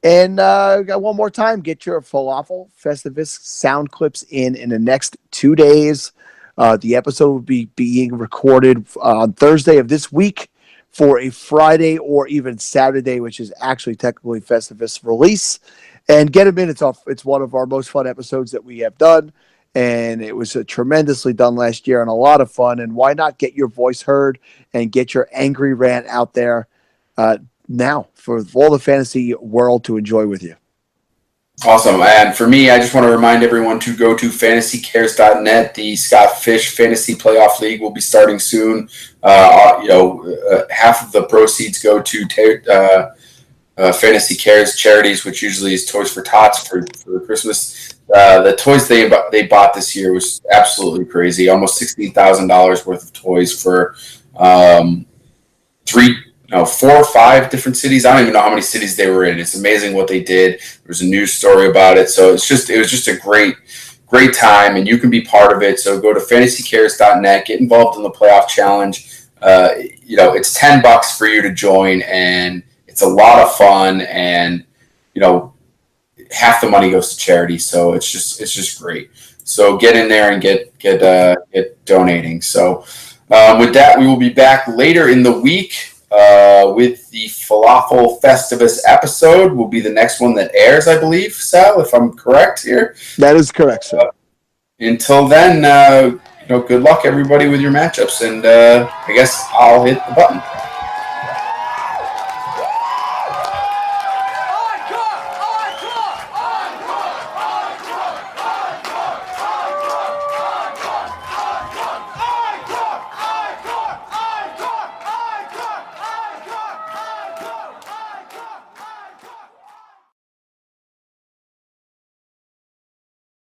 And one more time, get your Falafel Festivus sound clips in the next 2 days. The episode will be being recorded on Thursday of this week for a Friday or even Saturday, which is actually technically Festivus release. And get them in. It's one of our most fun episodes that we have done. And it was tremendously done last year and a lot of fun. And why not get your voice heard and get your angry rant out there now for all the fantasy world to enjoy with you. Awesome. And for me, I just want to remind everyone to go to fantasycares.net. The Scott Fish Fantasy Playoff League will be starting soon. Half of the proceeds go to Fantasy Cares charities, which usually is Toys for Tots for Christmas. The toys they bought this year was absolutely crazy. Almost $16,000 worth of toys for 4 or 5 different cities. I don't even know how many cities they were in. It's amazing what they did. There was a news story about it. So it was just a great time, and you can be part of it. So go to fantasycares.net, get involved in the playoff challenge. It's $10 for you to join, and it's a lot of fun, and half the money goes to charity. So it's just great. So get in there and get donating. So with that, we will be back later in the week. With the Falafel Festivus episode will be the next one that airs, I believe, Sal, if I'm correct here. That is correct, sir. Until then, good luck, everybody, with your matchups, and I guess I'll hit the button.